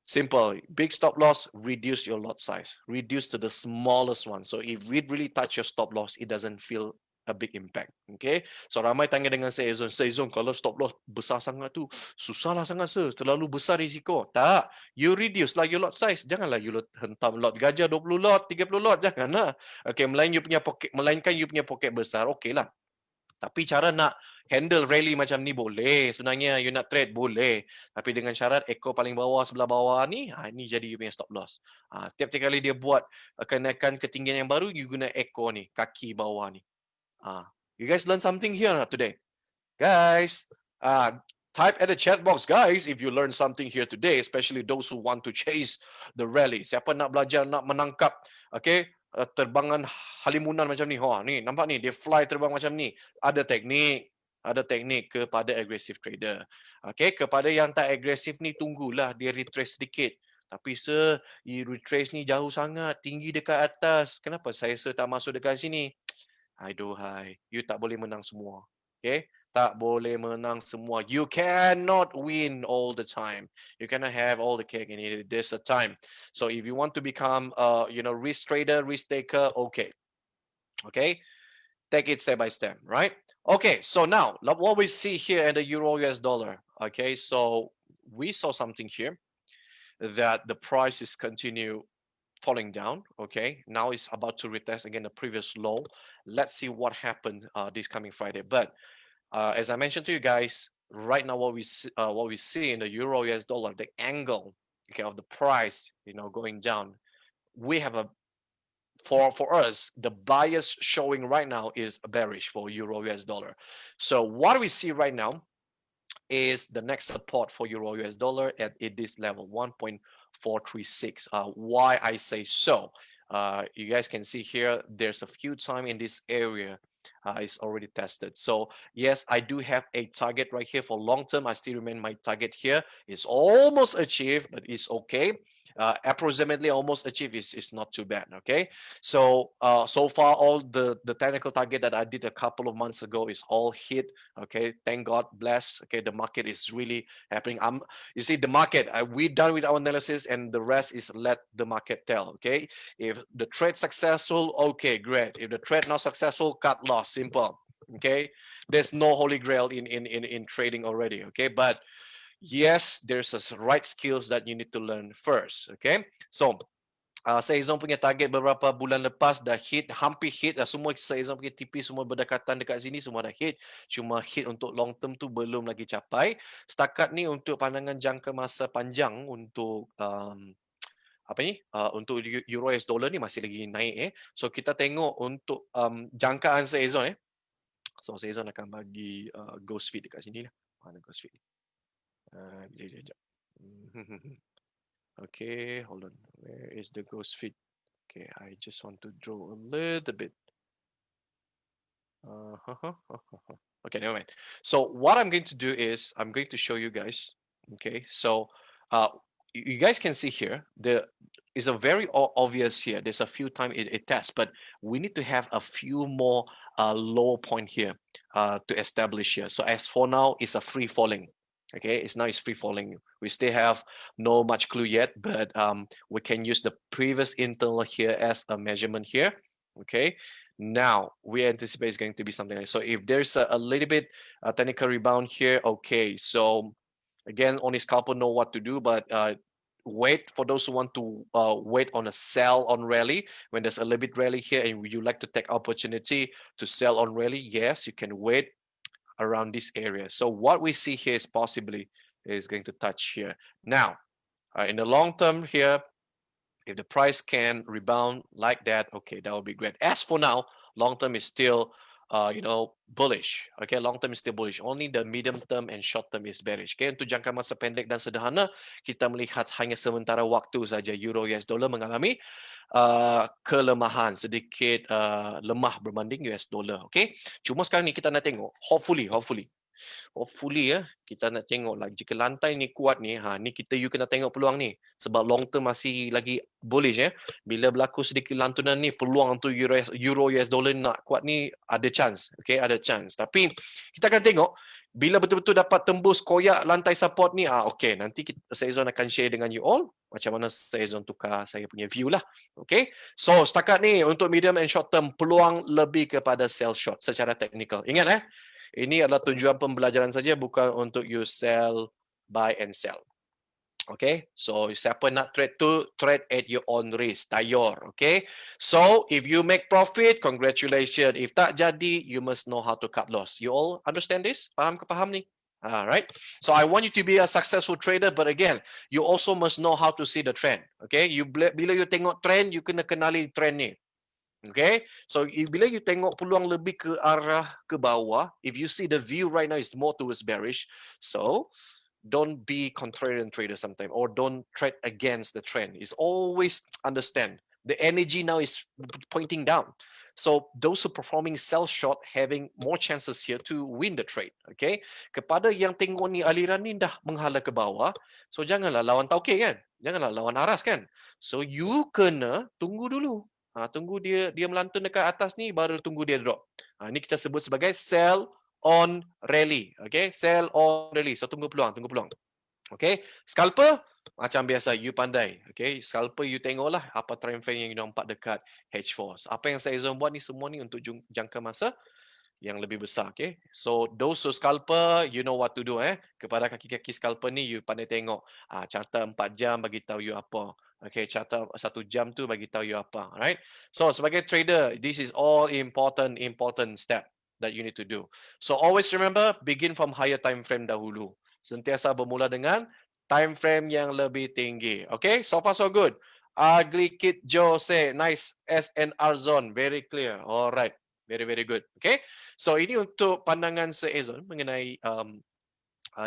S1: Simple. Big stop loss, reduce your lot size. Reduce to the smallest one. So if it really touch your stop loss, it doesn't feel a big impact. Okay. So ramai tanya dengan saya Ezone, kalau stop loss besar sangat tu, susah lah sangat sir. Terlalu besar risiko. Tak. You reduce lah your lot size. Janganlah you hentam lot gajah 20 lot, 30 lot. Janganlah. Okay. Melainkan you punya poket besar. Okay lah. Tapi cara nak handle rally macam ni boleh. Sebenarnya you nak trade boleh. Tapi dengan syarat echo paling bawah sebelah bawah ni, ni jadi you punya stop loss. Tiap-tiap kali dia buat kenaikan ketinggian yang baru, you guna echo ni, kaki bawah ni. You guys learn something here today? Guys, type at the chat box, guys, if you learn something here today, especially those who want to chase the rally. Siapa nak belajar, nak menangkap, okay, terbangan halimunan macam ni. Ni, nampak ni, dia fly terbang macam ni. Ada teknik kepada aggressive trader. Okay, kepada yang tak agresif ni, tunggulah dia retrace sedikit. Tapi sir, retrace ni jauh sangat, tinggi dekat atas. Kenapa saya tak masuk dekat sini? Aduhai, you tak boleh menang semua. Okay? Tak boleh menang semua. You cannot win all the time. You cannot have all the cake and eat it. There's a time. So if you want to become risk trader, risk taker, okay. Okay? Take it step by step, right? Okay, so now what we see here in the Euro US dollar. Okay, so we saw something here that the price is continue falling down. Okay, now it's about to retest again the previous low. Let's see what happened this coming Friday. But as I mentioned to you guys, right now what we see in the euro US dollar, the angle, okay, of the price, going down. We have a for us, the bias showing right now is bearish for euro US dollar. So what we see right now is the next support for euro US dollar at this level 1.436. Why I say so? You guys can see here, there's a few time in this area is already tested. So yes, I do have a target right here for long term. I still remain my target here. It's almost achieved, but it's okay. Approximately almost achieved is not too bad. Okay, so so far all the technical target that I did a couple of months ago is all hit. Okay, thank God, bless. Okay, the market is really happening. You see the market, we done with our analysis, and the rest is let the market tell. Okay, if the trade successful, okay, great. If the trade not successful, cut loss, simple. Okay, there's no holy grail in trading already. Okay, but yes, there's a right skills that you need to learn first. Okay, so Ezone punya target beberapa bulan lepas dah hit, hampir hit dah semua. Ezone punya TP semua berdekatan dekat sini, semua dah hit. Cuma hit untuk long term tu belum lagi capai. Setakat ni untuk pandangan jangka masa panjang untuk apa ni? Untuk euro US dollar ni masih lagi naik So kita tengok untuk jangkaan Ezone So Ezone akan bagi ghost feed dekat sini lah. Mana ghost feed ni? Sekejap. Okay, hold on. Where is the ghost feed? Okay, I just want to draw a little bit. Okay, never mind. So what I'm going to do is I'm going to show you guys. Okay, so you guys can see here there is a very obvious here. There's a few times it tests, but we need to have a few more low point here to establish here. So as for now, it's a free falling. Okay, it's free falling. We still have no much clue yet, but we can use the previous internal here as a measurement here. Okay, now we anticipate it's going to be something like so. If there's a little bit technical rebound here, okay. So again, only scalper know what to do, but wait for those who want to wait on a sell on rally. When there's a little bit rally here and you like to take opportunity to sell on rally, yes, you can wait around this area. So what we see here is possibly is going to touch here. Now, in the long term here, if the price can rebound like that, okay, that would be great. As for now, long term is still bullish. Okay, long term is still bullish. Only the medium term and short term is bearish. Okay, untuk jangka masa pendek dan sederhana, kita melihat hanya sementara waktu saja euro US dollar mengalami kelemahan sedikit lemah berbanding US dollar. Okay, cuma sekarang ni kita nak tengok, hopefully ya, kita nak tengok lah jika lantai ni kuat ni, ni you kena tengok peluang ni sebab long term masih lagi bullish bila berlaku sedikit lantunan ni, peluang untuk euro US dollar nak kuat ni ada chance. Okay, ada chance, tapi kita akan tengok bila betul-betul dapat tembus koyak lantai support ni, okay, nanti Ezone akan share dengan you all macam mana Ezone tukar saya punya view lah. Okay, so setakat ni untuk medium and short term, peluang lebih kepada sell short secara teknikal. Ingat ini adalah tujuan pembelajaran saja, bukan untuk you sell, buy and sell. Okay, so siapa nak trade tu, trade at your own risk, tayor. Okay, so if you make profit, congratulations. If tak jadi, you must know how to cut loss. You all understand this? Faham ni? Alright. So I want you to be a successful trader, but again, you also must know how to see the trend. Okay, bila you tengok trend, you kena kenali trend ni. Okay, so bila you tengok peluang lebih ke arah ke bawah, if you see the view right now is more towards bearish, so don't be contrarian trader sometimes, or don't trade against the trend. It's always understand the energy now is pointing down. So those who performing sell short having more chances here to win the trade. Okay, kepada yang tengok ni aliran ni dah menghala ke bawah, so janganlah lawan tauke kan, janganlah lawan aras kan. So you kena tunggu dulu. Tunggu dia melantun dekat atas ni, baru tunggu dia drop. Ni kita sebut sebagai sell on rally. Okay, sell on rally. So tunggu peluang. Okay, scalper macam biasa, you pandai. Okay, scalper you tengoklah apa trend frame yang you nampak dekat H4. So, apa yang saya Ezone buat ni semua ni untuk jangka masa yang lebih besar. Okay, so those who scalper, you know what to do. Kepada kaki-kaki scalper ni, you pandai tengok. Carta 4 jam bagi tahu you apa. Okay, carta 1 jam tu bagi tahu you apa. Alright. So sebagai trader, this is all important step. that you need to do. So always remember, begin from higher time frame dahulu. Sentiasa bermula dengan time frame yang lebih tinggi. Okay, so far so good. Ugly Kid Joe say, nice SNR zone, very clear. Alright, very good. Okay, so ini untuk pandangan Ezone mengenai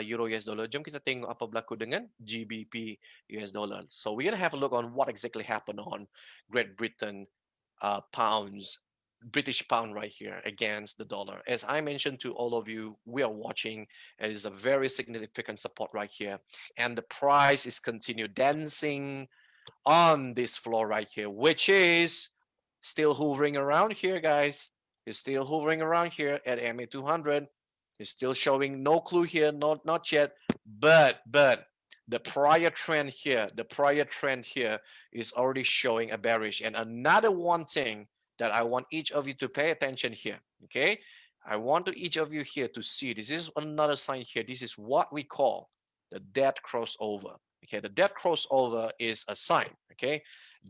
S1: Euro US dollar. Jom kita tengok apa berlaku dengan GBP US dollar. So we're gonna have a look on what exactly happened on Great Britain pounds, British pound right here against the dollar. As I mentioned to all of you, we are watching. It is a very significant support right here, and the price is continue dancing on this floor right here, which is still hovering around here, guys. It's still hovering around here at MA 200. It's still showing no clue here, not yet. But the prior trend here, is already showing a bearish. And another one thing that I want each of you to pay attention here, okay? I want to each of you here to see this is another sign here. This is what we call the dead crossover. Okay, the dead crossover is a sign. Okay,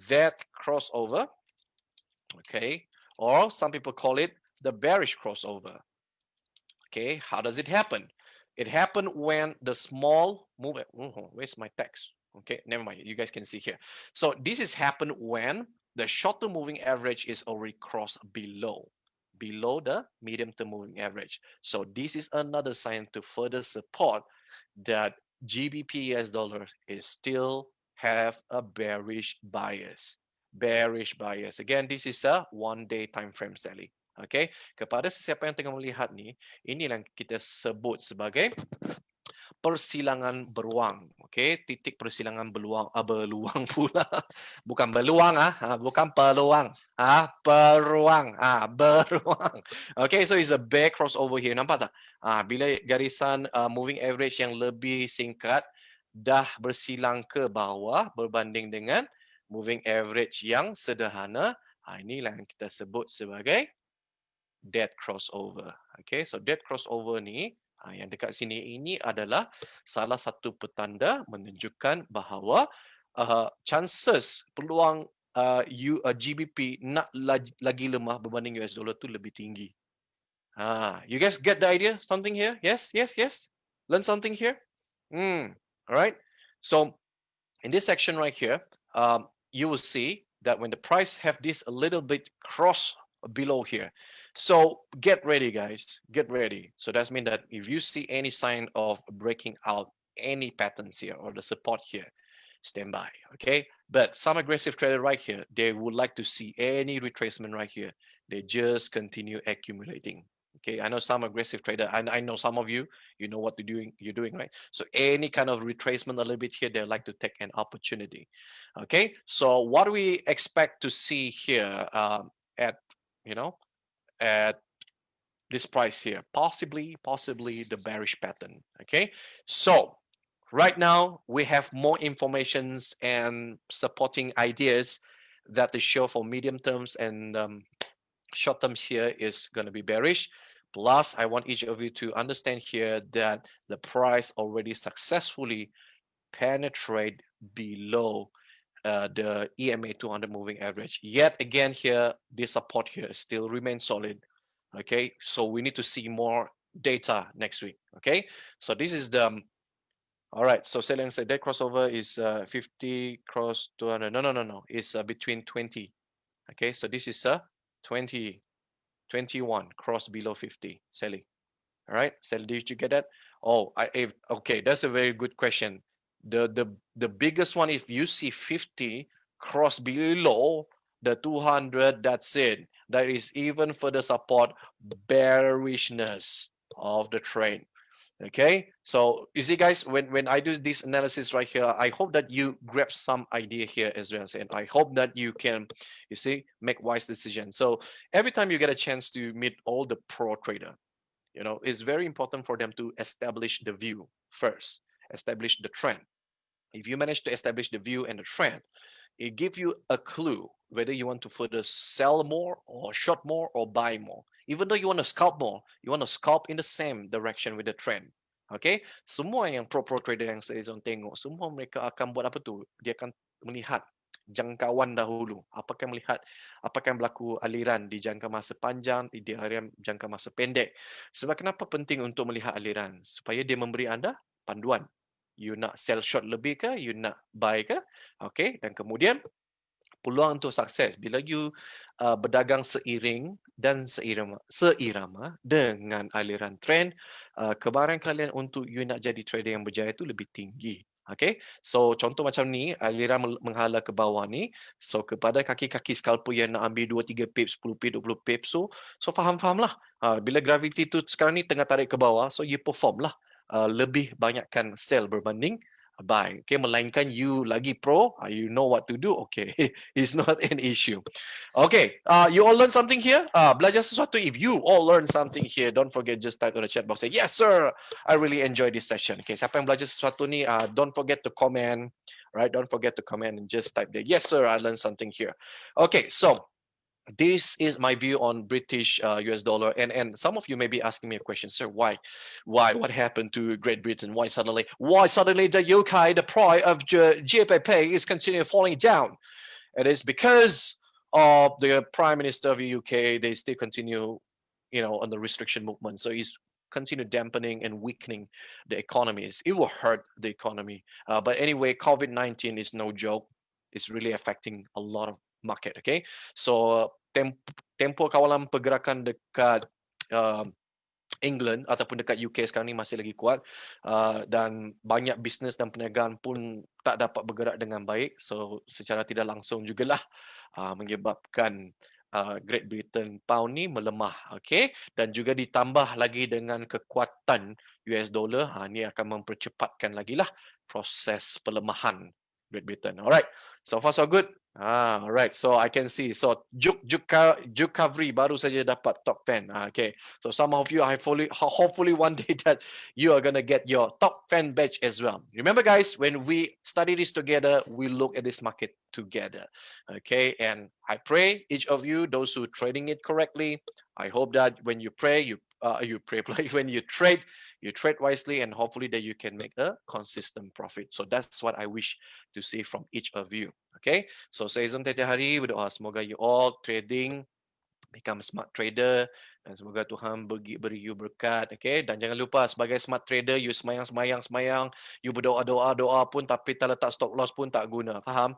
S1: dead crossover. Okay, or some people call it the bearish crossover. Okay, how does it happen? It happened when the small move. Where's my text? Okay, never mind. You guys can see here. So this is happened when the short-term moving average is already crossed below the medium-term moving average. So this is another sign to further support that GBP US dollar is still have a bearish bias. Bearish bias. Again, this is a one-day time frame, Sally. Okay, kepada sesiapa yang tengah melihat ni, inilah kita sebut sebagai persilangan beruang. Okay, titik persilangan beruang pula. Bukan beluang bukan peluang. Beruang. Beruang. Okay, so it's a bear crossover here. Nampak tak? Bila garisan moving average yang lebih singkat dah bersilang ke bawah berbanding dengan moving average yang sederhana, inilah yang kita sebut sebagai dead crossover. Okay, so dead crossover ni yang dekat sini ini adalah salah satu petanda menunjukkan bahawa chances peluang GBP nak lagi lemah berbanding US dollar tu lebih tinggi. You guys get the idea? Something here? Yes. Learn something here? Alright. So in this section right here, you will see that when the price have this a little bit cross below here. So get ready, guys. Get ready. So that means that if you see any sign of breaking out any patterns here or the support here, stand by. Okay. But some aggressive trader right here, they would like to see any retracement right here. They just continue accumulating. Okay, I know some aggressive trader. I know some of you, you know what you're doing, right? So any kind of retracement a little bit here, they like to take an opportunity. Okay, so what do we expect to see here at this price here? Possibly the bearish pattern. Okay, so right now we have more informations and supporting ideas that the show for medium terms and short terms here is going to be bearish. Plus, I want each of you to understand here that the price already successfully penetrate below the EMA 200 moving average. Yet again here, this support here still remains solid. Okay, so we need to see more data next week. Okay, so this is the all right. So selling say dead crossover is 50 cross 200. No. It's between 20. Okay, so this is 20. 21 cross below 50 selling. All right, Sally, did you get that? Okay, that's a very good question. The biggest one, if you see 50 cross below the 200, that's it. That is even further support bearishness of the trend. Okay, so you see, guys, when I do this analysis right here, I hope that you grab some idea here as well, and I hope that you can, you see, make wise decisions. So every time you get a chance to meet all the pro trader, it's very important for them to establish the view first, establish the trend. If you manage to establish the view and the trend, it gives you a clue whether you want to further sell more or short more or buy more. Even though you want to scalp more, you want to scalp in the same direction with the trend. Okay, semua yang pro trader yang saya tengok, semua mereka akan buat apa tu? Dia akan melihat jangkauan dahulu. Apakah melihat apakah yang berlaku aliran di jangka masa panjang, di aliran jangka masa pendek. Sebab kenapa penting untuk melihat aliran? Supaya dia memberi anda panduan. You nak sell short lebih ke? You nak buy ke? Okay, dan kemudian peluang untuk sukses bila you berdagang seiring dan seirama dengan aliran trend, kebaran kalian untuk you nak jadi trader yang berjaya tu lebih tinggi. Okay, so contoh macam ni, aliran menghala ke bawah ni, so kepada kaki-kaki scalper yang nak ambil 2, 3 pips, 10 pips, 20 pips, so faham-faham lah. Bila gravity tu sekarang ni tengah tarik ke bawah, so you perform lah. Lebih banyakkan sell berbanding buy. Okay, melainkan you lagi pro, you know what to do. Okay, it's not an issue. Okay, you all learn something here? Belajar sesuatu. If you all learn something here, don't forget just type on the chat box. Say, yes sir, I really enjoy this session. Okay, siapa yang belajar sesuatu ni, don't forget to comment. Right, don't forget to comment and just type there. Yes sir, I learned something here. Okay, so this is my view on British US dollar, and some of you may be asking me a question, sir, why what happened to Great Britain, why suddenly the UK, the price of GBP is continuing falling down? It is because of the Prime Minister of the UK. They still continue, on the restriction movement, so he's continue dampening and weakening the economies. It will hurt the economy, but anyway, COVID-19 is no joke. It's really affecting a lot of market. Okay, so tempo kawalan pergerakan dekat England ataupun dekat UK sekarang ni masih lagi kuat, dan banyak bisnes dan perniagaan pun tak dapat bergerak dengan baik, so secara tidak langsung jugalah menyebabkan Great Britain pound ni melemah. Okay, dan juga ditambah lagi dengan kekuatan US dollar, ni akan mempercepatkan lagi lah proses pelemahan Great Britain. Alright, so far so good. Alright, so I can see. So Juk Kavri baru saja dapat top 10. Okay, so some of you, hopefully one day that you are gonna get your top 10 badge as well. Remember guys, when we study this together, we look at this market together. Okay, and I pray each of you, those who trading it correctly, I hope that when you pray, you pray. When you trade wisely, and hopefully that you can make a consistent profit. So that's what I wish to see from each of you. Okay, so Ezone setiap hari berdoa semoga you all trading become smart trader, dan semoga Tuhan beri you berkat. Okay, dan jangan lupa sebagai smart trader, you semayang, you berdoa pun tapi tak letak stop loss pun tak guna. Faham?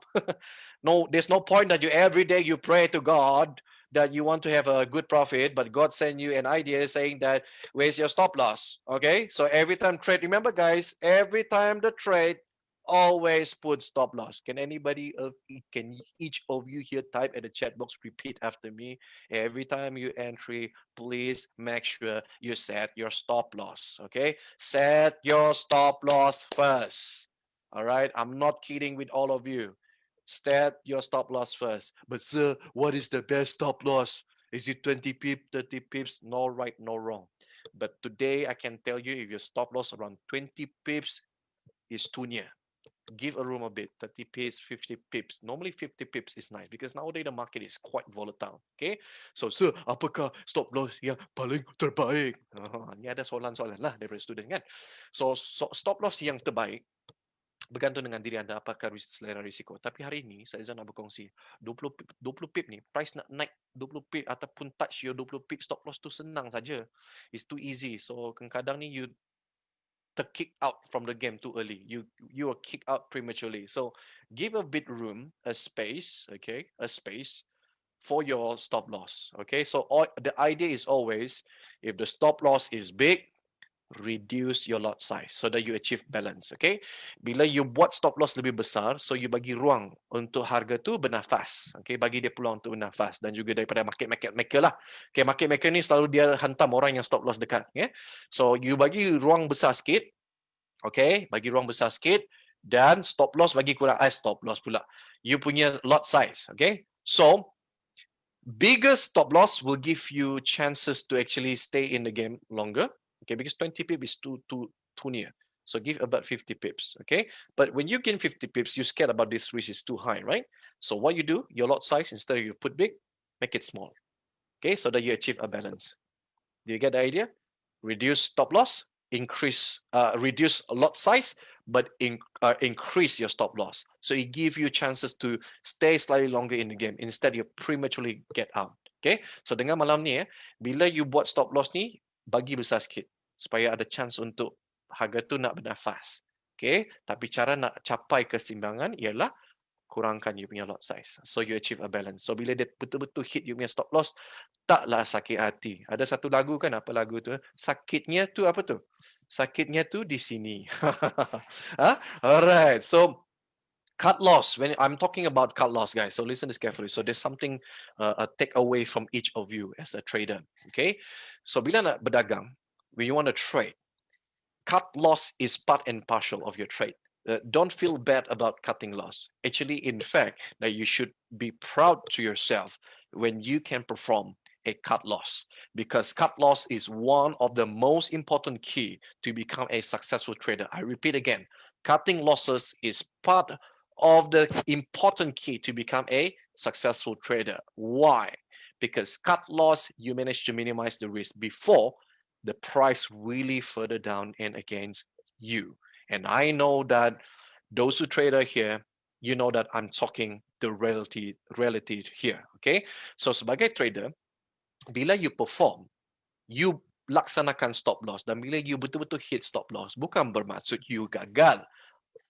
S1: No, there's no point that you every day you pray to God that you want to have a good profit, but God send you an idea saying that where's your stop loss? Okay, so every time trade, remember guys, every time the trade, always put stop loss. Can each of you here type at the chat box, repeat after me? Every time you entry, please make sure you set your stop loss. Okay, set your stop loss first. All right, I'm not kidding with all of you. Set your stop loss first. But sir, what is the best stop loss? Is it 20 pips, 30 pips? No right, no wrong. But today I can tell you, if your stop loss around 20 pips is too near, give a room a bit, 30 pips, 50 pips. Normally 50 pips is nice because nowadays the market is quite volatile. Okay, so sir, apakah stop loss yang paling terbaik? Ni ada soalan-soalan lah daripada student kan. So stop loss yang terbaik bergantung dengan diri anda, apakah selera risiko. Tapi hari ini saya nak berkongsi 20 pip ni, price nak naik 20 pip ataupun touch your 20 pip stop loss tu senang saja. It's too easy. So kadang-kadang ni you kick out from the game too early. You are kicked out prematurely. So give a bit room, a space, okay, a space for your stop loss. Okay, so the idea is always, if the stop loss is big, reduce your lot size so that you achieve balance. Okay, bila you buat stop loss lebih besar, so you bagi ruang untuk harga tu bernafas. Okay, bagi dia peluang untuk bernafas, dan juga daripada market maker lah. Okay, market maker ni selalu dia hantam orang yang stop loss dekat. Okay, so you bagi ruang besar sikit. Okay, bagi ruang besar sikit, dan stop loss bagi kurang. Stop loss pula, you punya lot size. Okay, so bigger stop loss will give you chances to actually stay in the game longer. Okay, because 20 pips is too near. So give about 50 pips. Okay, but when you gain 50 pips, you scared about this risk is too high, right? So what you do, your lot size, instead of you put big, make it small. Okay, so that you achieve a balance. Do you get the idea? Reduce stop loss, reduce lot size, but increase your stop loss. So it gives you chances to stay slightly longer in the game. Instead, you prematurely get out. Okay, so dengan malam ni bila you buat stop loss ni, bagi besar sikit supaya ada chance untuk harga tu nak bernafas. Okay, tapi cara nak capai keseimbangan ialah kurangkan you punya lot size. So you achieve a balance. So bila dia betul-betul hit you punya stop loss, taklah sakit hati. Ada satu lagu kan, apa lagu tu? Sakitnya tu apa tu? Sakitnya tu di sini. Huh? Alright. So cut loss. When I'm talking about cut loss, guys, so listen this carefully. So there's something a takeaway from each of you as a trader. Okay. So bila nak berdagang, when you want to trade, cut loss is part and parcel of your trade. Don't feel bad about cutting loss. Actually, in fact, that you should be proud to yourself when you can perform a cut loss, because cut loss is one of the most important key to become a successful trader. I repeat again, cutting losses is part of the important key to become a successful trader. Why? Because cut loss, you manage to minimize the risk before the price really further down and against you. And I know that those who trader here, you know that I'm talking the reality here. Okay, so sebagai trader, bila you perform, you laksanakan stop loss, dan bila you betul-betul hit stop loss, bukan bermaksud you gagal.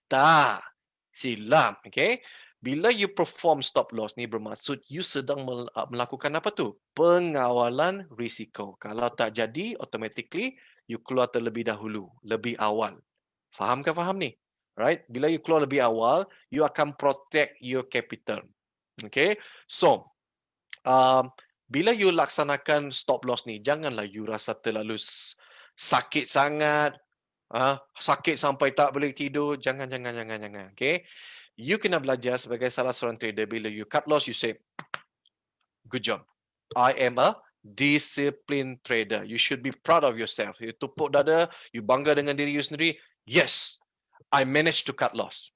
S1: Tak, silap. Okay, bila you perform stop loss ni bermaksud you sedang melakukan apa tu? Pengawalan risiko. Kalau tak jadi, automatically you keluar terlebih dahulu, lebih awal. Faham ke faham ni? Right? Bila you keluar lebih awal, you akan protect your capital. Okay? So, bila you laksanakan stop loss ni, janganlah you rasa terlalu sakit sangat, sakit sampai tak boleh tidur. Jangan. Okay? You kena belajar sebagai salah seorang trader. Bila you cut loss, you say, good job. I am a disciplined trader. You should be proud of yourself. You tupuk dada, you bangga dengan diri you sendiri. Yes, I managed to cut loss.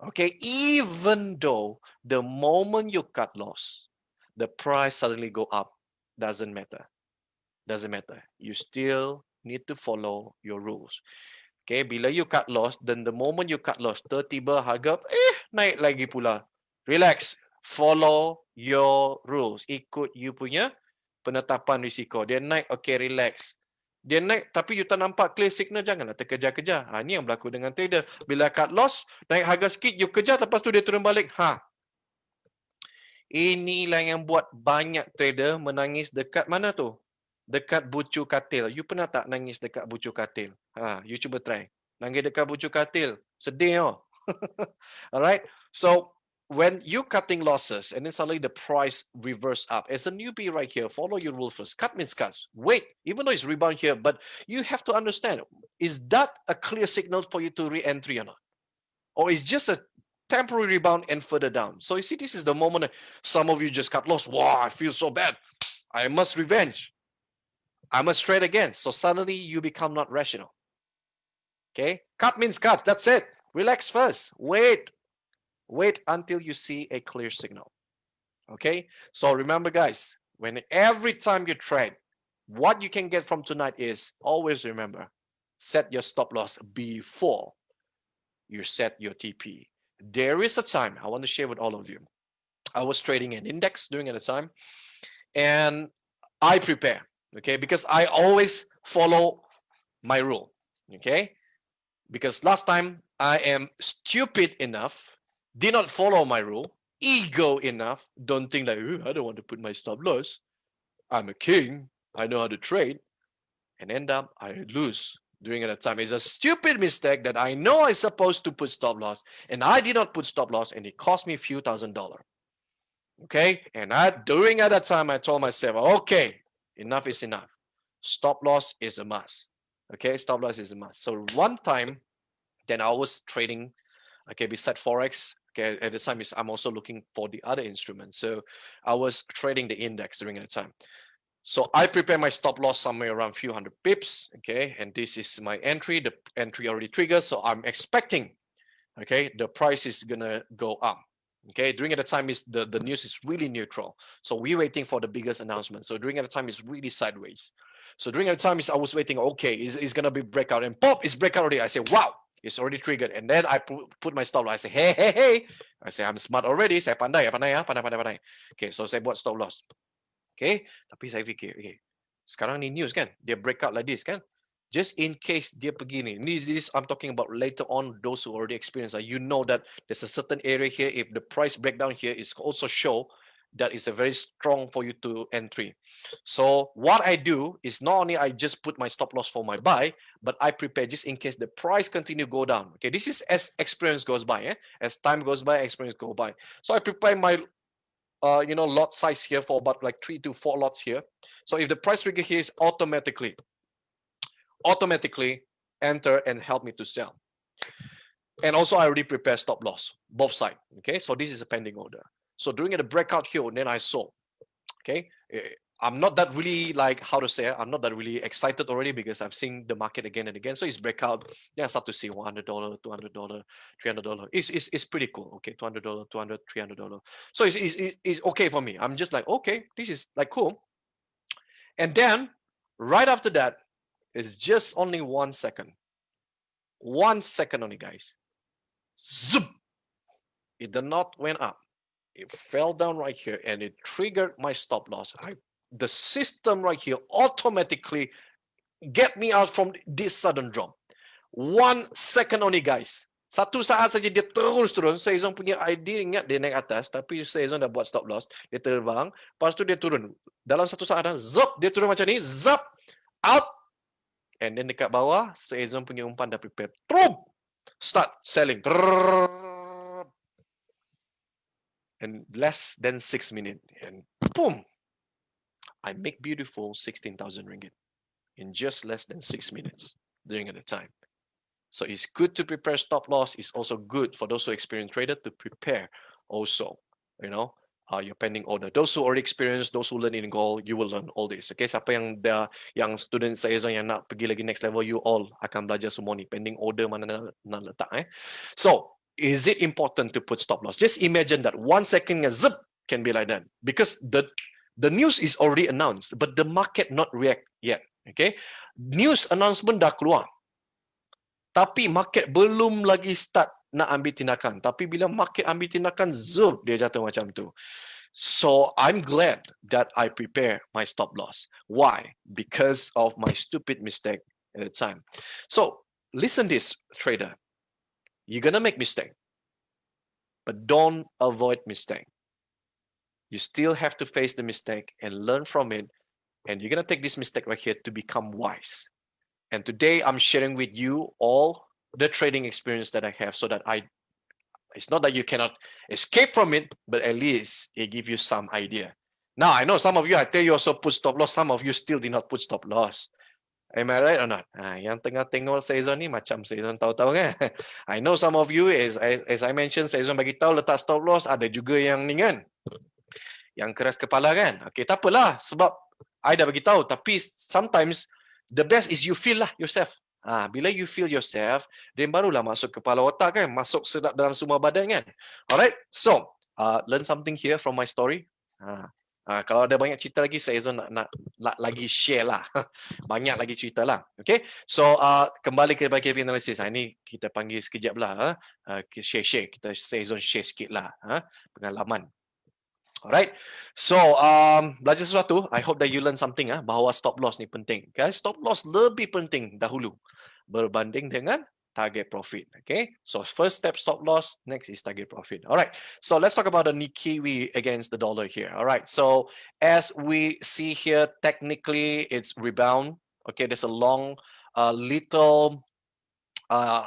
S1: Okay, even though the moment you cut loss, the price suddenly go up, doesn't matter. You still need to follow your rules. Okay, bila you cut loss, then the moment you cut loss, tiba-tiba harga naik lagi pula. Relax, follow your rules. Ikut you punya penetapan risiko. Dia naik, okay, relax. Dia naik tapi you tak nampak clear signal, janganlah terkejar-kejar. Ini yang berlaku dengan trader. Bila cut loss, naik harga sikit, you kejar, lepas tu dia turun balik. Inilah yang buat banyak trader menangis dekat mana tu? Dekat bucu katil. You pernah tak nangis dekat bucu katil? You cuba try. Nangis dekat bucu katil. Sedih oh. Alright. So when you cutting losses and then suddenly the price reverse up, as a newbie right here, follow your rule first. Cut means cut. Wait, even though it's rebound here, but you have to understand, is that a clear signal for you to re-entry or not? Or is just a temporary rebound and further down? So you see, this is the moment some of you just cut loss. Wow, I feel so bad. I must revenge. I must trade again. So suddenly you become not rational. Okay, cut means cut. That's it. Relax first. Wait until you see a clear signal. Okay, so remember, guys, when every time you trade, what you can get from tonight is always remember, set your stop loss before you set your TP. There is a time I want to share with all of you. I was trading an index during at the time, and I prepare, okay, because I always follow my rule, okay, because last time I am stupid enough, did not follow my rule, ego enough, don't think like, I don't want to put my stop loss. I'm a king. I know how to trade, and end up I lose during that time. It's a stupid mistake that I know I'm supposed to put stop loss, and I did not put stop loss, and it cost me a few $1,000s. Okay, and during at that time I told myself, okay, enough is enough. Stop loss is a must. Okay, stop loss is a must. So one time, then I was trading, okay, beside Forex. Okay, at the time I'm also looking for the other instruments. So I was trading the index during that time. So I prepare my stop loss somewhere around a few hundred pips. Okay, and this is my entry. The entry already triggered, so I'm expecting, okay, the price is gonna go up. Okay, during at the time is the news is really neutral. So we're waiting for the biggest announcement. So during at the time it's really sideways. So during at the time I was waiting, okay, it's gonna be breakout, and pop, it's breakout already. I say, wow, It's already triggered. And then I put my stop loss. I say, hey, hey, hey. I say, I'm smart already. Saya pandai, pandai. Okay, so saya buat stop loss. Okay, tapi saya fikir, okay, sekarang ni news kan, dia break out like this kan. Just in case dia pergi ni, this I'm talking about later on, those who already experienced, you know that there's a certain area here, if the price breakdown here is also show that is a very strong for you to entry. So what I do is not only I just put my stop loss for my buy, but I prepare just in case the price continue go down. Okay, this is as experience goes by, as time goes by, experience go by. So I prepare my lot size here for about like 3 to 4 lots here. So if the price trigger here is automatically enter and help me to sell. And also I already prepare stop loss, both sides. Okay, so this is a pending order. So during the breakout here, then I saw, okay, I'm not that really like, how to say, I'm not that really excited already because I've seen the market again and again. So it's breakout. Yeah, I start to see $100, $200, $300. It's pretty cool. Okay, $200, $200, $300. So it's okay for me. I'm just like, okay, this is like cool. And then right after that, it's just only 1 second. 1 second only, guys. Zoop! It did not went up. It fell down right here and it triggered my stop loss. The system right here automatically get me out from this sudden drop. 1 second only, guys. Satu saat saja dia terus turun. Ezone punya idea ingat dia naik atas, tapi Ezone dah buat stop loss. Dia terbang, lepas tu dia turun. Dalam satu saat dah, zap, dia turun macam ni, zap, out. And then dekat bawah, Ezone punya umpan dah prepare. Trum! Start selling. And less than 6 minutes. And boom! I make beautiful 16,000 ringgit in just less than 6 minutes during the time. So it's good to prepare stop loss. It's also good for those who experience trader to prepare also, your pending order. Those who already experience, those who learn in gold, you will learn all this. Okay, siapa yang student saya yang nak pergi lagi next level, you all akan belajar semua ni. Pending order mana nak letak. So is it important to put stop loss? Just imagine that 1 second zip can be like that because the news is already announced, but the market not react yet. Okay, news announcement dah keluar. Tapi market belum lagi start nak ambil tindakan. Tapi bila market ambil tindakan, zup, dia jatuh macam tu. So I'm glad that I prepare my stop loss. Why? Because of my stupid mistake at the time. So listen this, trader. You're gonna make mistake, but don't avoid mistake. You still have to face the mistake and learn from it. And you're gonna take this mistake right here to become wise. And today I'm sharing with you all the trading experience that I have so that it's not that you cannot escape from it, but at least it gives you some idea. Now, I know some of you, I tell you also put stop loss. Some of you still did not put stop loss. Am I right or not? Yang tengah tengok Ezone ni macam Ezone tahu-tahu kan. I know some of you, as I mentioned, Ezone bagi tahu letak stop loss. Ada juga yang ni kan, yang keras kepala kan. Okay, tak apalah sebab I dah bagi tahu. Tapi sometimes the best is you feel lah yourself. Bila you feel yourself, then barulah masuk kepala otak kan, masuk sedap dalam semua badan kan. Alright, so learn something here from my story. Kalau ada banyak cerita lagi, saya nak lagi share lah. Banyak lagi cerita lah. Okay, so kembali ke bagi analysis. Ini kita panggil sekejap lah. Share. Kita Ezone share sikit lah pengalaman. Alright, so belajar sesuatu. I hope that you learn something bahawa stop loss ni penting. Okay? Stop loss lebih penting dahulu berbanding dengan target profit. Okay, so first step stop loss, next is target profit. Alright, so let's talk about the Kiwi against the dollar here. Alright, so as we see here, technically it's rebound. Okay, there's a long little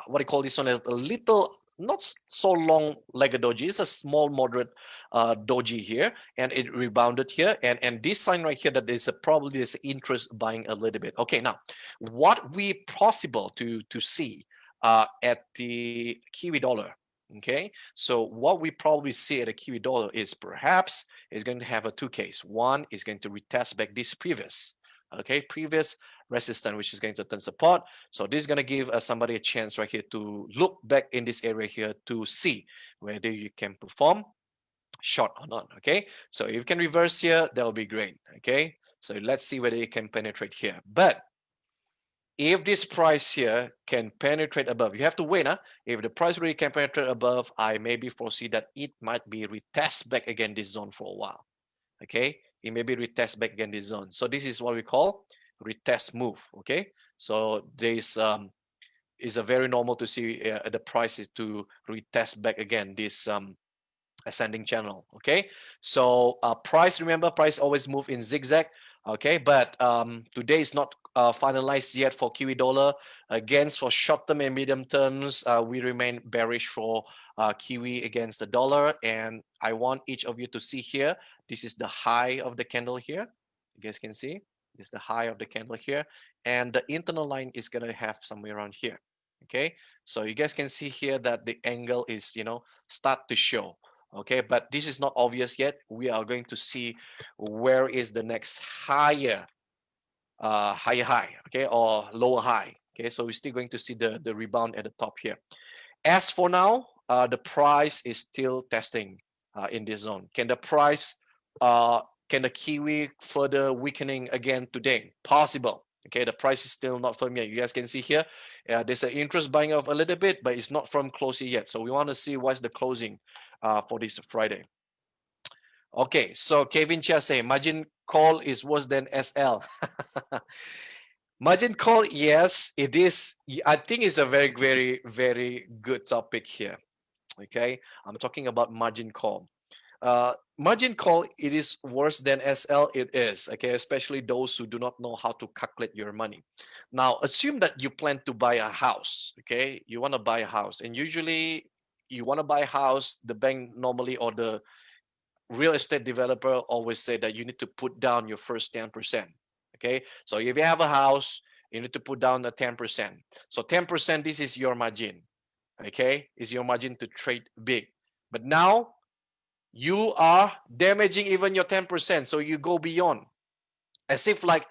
S1: what do you call this one? A little, not so long legged doji. It's a small moderate doji here, and it rebounded here, and this sign right here that there's probably this interest buying a little bit. Okay, now what we possible to see at the Kiwi dollar. Okay, so what we probably see at a Kiwi dollar is perhaps is going to have a two case. One is going to retest back this previous resistance, which is going to turn support. So this is going to give somebody a chance right here to look back in this area here to see whether you can perform short or not. Okay, so if you can reverse here, that will be great. Okay, so let's see whether you can penetrate here. But If this price here can penetrate above, you have to wait. Huh? If the price really can penetrate above, I maybe foresee that it might be retest back again this zone for a while. Okay, it may be retest back again this zone. So this is what we call retest move. Okay, so this is a very normal to see the price is to retest back again this ascending channel. Okay, so price, remember, price always move in zigzag. Okay, but today is not finalized yet for Kiwi dollar. Against for short term and medium terms, we remain bearish for Kiwi against the dollar. And I want each of you to see here, this is the high of the candle here. You guys can see this is the high of the candle here, and the internal line is going to have somewhere around here. Okay, so you guys can see here that the angle is, start to show. Okay, but this is not obvious yet. We are going to see where is the next higher high, okay, or lower high. Okay, so we're still going to see the rebound at the top here. As for now, the price is still testing in this zone. Can the price, can the Kiwi further weakening again today? Possible. Okay, the price is still not firm yet. You guys can see here, there's an interest buying off a little bit, but it's not firm closing yet. So we want to see what's the closing for this Friday. Okay, so Kevin Chia say margin call is worse than SL. Margin call, yes, it is. I think it's a very, very, very good topic here. Okay, I'm talking about margin call. Margin call, it is worse than SL. It is, okay, especially those who do not know how to calculate your money. Now, assume that you plan to buy a house. Okay, you want to buy a house, and usually you want to buy a house. The bank normally, or the real estate developer always say that you need to put down your first 10%. Okay, so if you have a house, you need to put down the 10%. So 10%, this is your margin. Okay, is your margin to trade big. But now you are damaging even your 10%. So you go beyond, as if like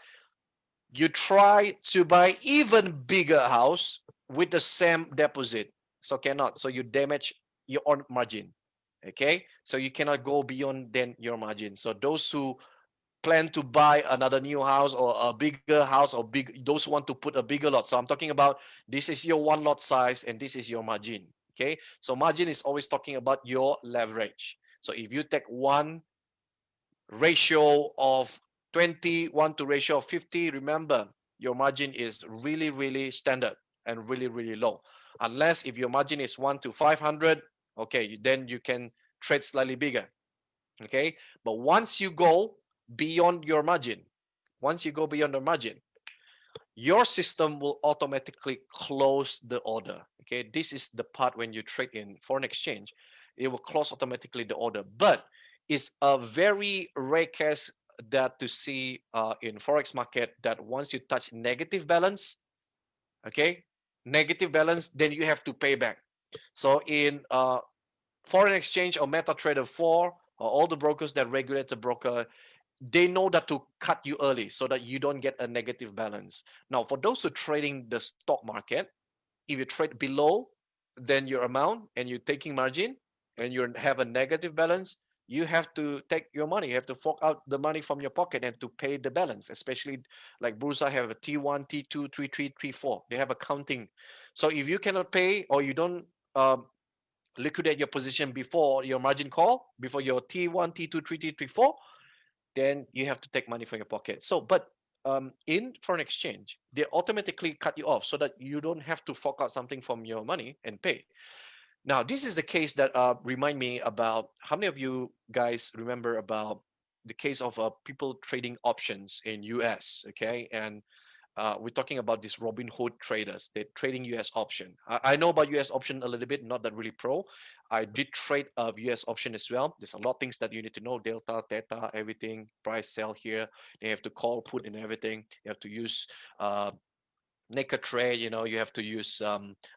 S1: you try to buy even bigger house with the same deposit. So cannot. So you damage your own margin. Okay, so you cannot go beyond then your margin. So those who plan to buy another new house or a bigger house, or those who want to put a bigger lot. So I'm talking about this is your one lot size and this is your margin. Okay, so margin is always talking about your leverage. So if you take one ratio of 20, one to ratio of 50, remember your margin is really, really standard and really, really low. Unless if your margin is 1 to 500, okay, then you can trade slightly bigger. Okay, but once you go beyond your margin, once you go beyond the margin, your system will automatically close the order. Okay, this is the part when you trade in foreign exchange, it will close automatically the order. But it's a very rare case that to see in forex market, that once you touch negative balance, okay, negative balance, then you have to pay back. So in foreign exchange or MetaTrader 4, or all the brokers that regulate the broker, they know that to cut you early so that you don't get a negative balance. Now, for those who are trading the stock market, if you trade below than your amount and you're taking margin and you have a negative balance, you have to take your money. You have to fork out the money from your pocket and to pay the balance. Especially like Bursa have a T1, T2, T3, T4. They have accounting. So if you cannot pay, or you don't liquidate your position before your margin call, before your T1, T2, T3, T4, then you have to take money from your pocket. So, but in foreign exchange, they automatically cut you off so that you don't have to fork out something from your money and pay. Now, this is the case that remind me about, how many of you guys remember about the case of people trading options in US, okay? And we're talking about these Robinhood traders. They're trading US option. I know about US option a little bit, not that really pro. I did trade a US option as well. There's a lot of things that you need to know: delta, theta, everything, price, sell here. They have to call, put, and everything. You have to use naked trade. You have to use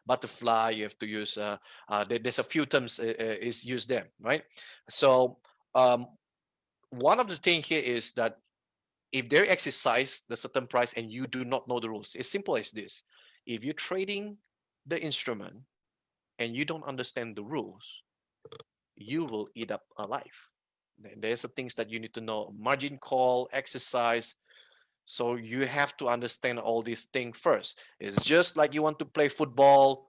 S1: butterfly. You have to use. There's a few terms is used there, right? So one of the thing here is that if they exercise the certain price and you do not know the rules, it's simple as this: if you're trading the instrument and you don't understand the rules, you will eat up alive. There's the things that you need to know: margin call, exercise. So you have to understand all these things first. It's just like you want to play football,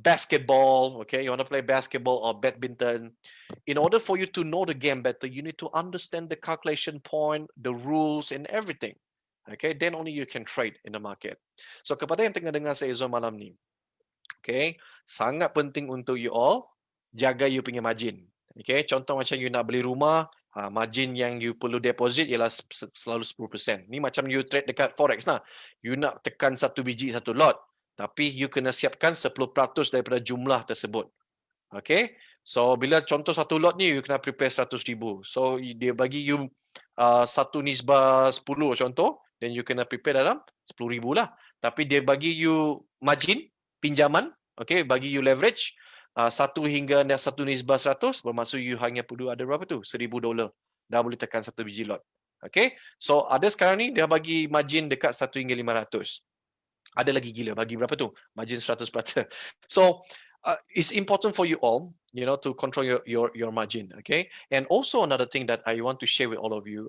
S1: basketball, okay? You want to play basketball or badminton. In order for you to know the game better, you need to understand the calculation point, the rules and everything. Okay, then only you can trade in the market. So kepada yang tengah dengar saya Ezone malam ni, okay, sangat penting untuk you all jaga you punya margin. Okay, contoh macam you nak beli rumah, margin yang you perlu deposit ialah selalu 10%. Ni macam you trade dekat Forex lah. You nak tekan satu biji satu lot, tapi you kena siapkan 10% daripada jumlah tersebut. Okay, so bila contoh satu lot ni you kena prepare 100,000. So dia bagi you satu nisbah 10 contoh, then you kena prepare dalam 10,000 lah. Tapi dia bagi you margin, pinjaman, okay, bagi you leverage, 1 hingga 1 nisbah 100, bermaksud you hanya perlu ada berapa tu? $1,000. Dah boleh tekan satu biji lot. Okay, so ada sekarang ni dia bagi margin dekat 1 hingga 500. Ada lagi gila, bagi berapa tu? Margin 100%. So, it's important for you all, to control your margin, okay? And also another thing that I want to share with all of you,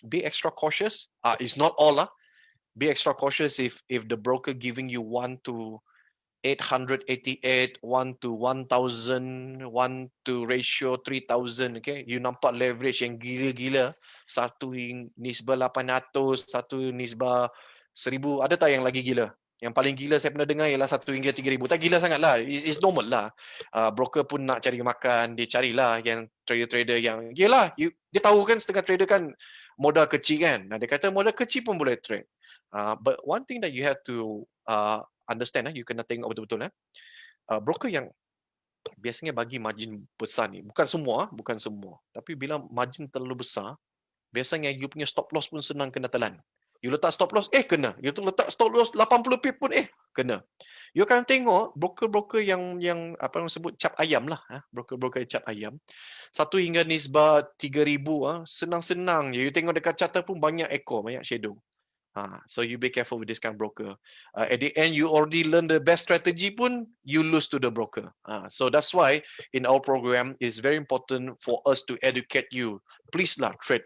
S1: be extra cautious. It's not all, be extra cautious if the broker giving you 1 to 888, 1 to 1,000, 1 to ratio 3,000, okay? You nampak leverage yang gila-gila, 1 nisbah 800, 1 nisbah 1,000, ada tak yang lagi gila? Yang paling gila saya pernah dengar ialah 1 hingga 3,000. Tak gila sangat lah. It's normal lah. Broker pun nak cari makan. Dia carilah yang trader-trader yang, yelah, dia tahu kan setengah trader kan modal kecil kan. Dia kata modal kecil pun boleh trade. But one thing that you have to understand, you kena tengok betul-betul. Broker yang biasanya bagi margin besar ni, bukan semua. Tapi bila margin terlalu besar, biasanya you punya stop loss pun senang kena telan. You letak stop loss, kena. You letak stop loss 80 pip pun, kena. You akan tengok broker-broker yang apa orang sebut cap ayam lah. Broker-broker cap ayam. 1 hingga nisbah 3,000, senang-senang. You tengok dekat charter pun banyak ekor, banyak shadow. So you be careful with this kind of broker. At the end, you already learn the best strategy pun, you lose to the broker. So that's why in our program, it's very important for us to educate you. Please lah, trade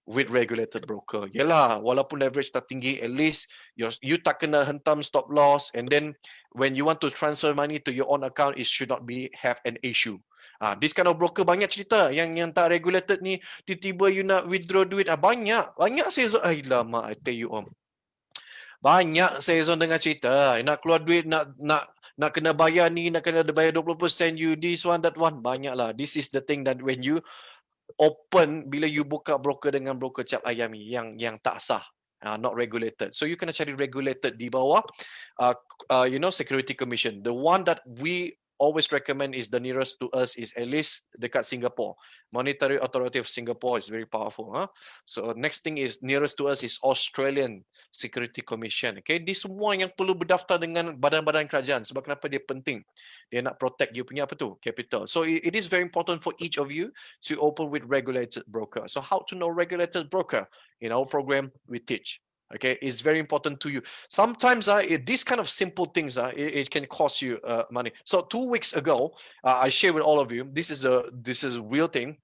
S1: with regulated broker. Yelah, walaupun leverage tak tinggi, at least you tak kena hentam stop loss, and then when you want to transfer money to your own account, it should not have an issue. This kind of broker banyak cerita yang tak regulated ni, tiba-tiba you nak withdraw duit, banyak saya lama I tell you banyak saya dengar cerita, nak keluar duit, nak kena bayar ni, nak kena bayar 20%, you this one that one, banyak lah. This is the thing that when you open, bila you buka broker dengan broker cap ayam ni yang tak sah, not regulated. So you kena cari regulated di bawah security commission. The one that we always recommend is the nearest to us is at least dekat Singapore. Monetary Authority of Singapore is very powerful. So next thing is nearest to us is Australian Security Commission. Okay, di semua yang perlu berdaftar dengan badan-badan kerajaan. Sebab kenapa dia penting? Dia nak protect you punya apa tu? Capital. So it is very important for each of you to open with regulated broker. So how to know regulated broker? In our program, we teach. Okay, it's very important to you. Sometimes these kind of simple things, it can cost you money. So 2 weeks ago, I shared with all of you, this is a real thing.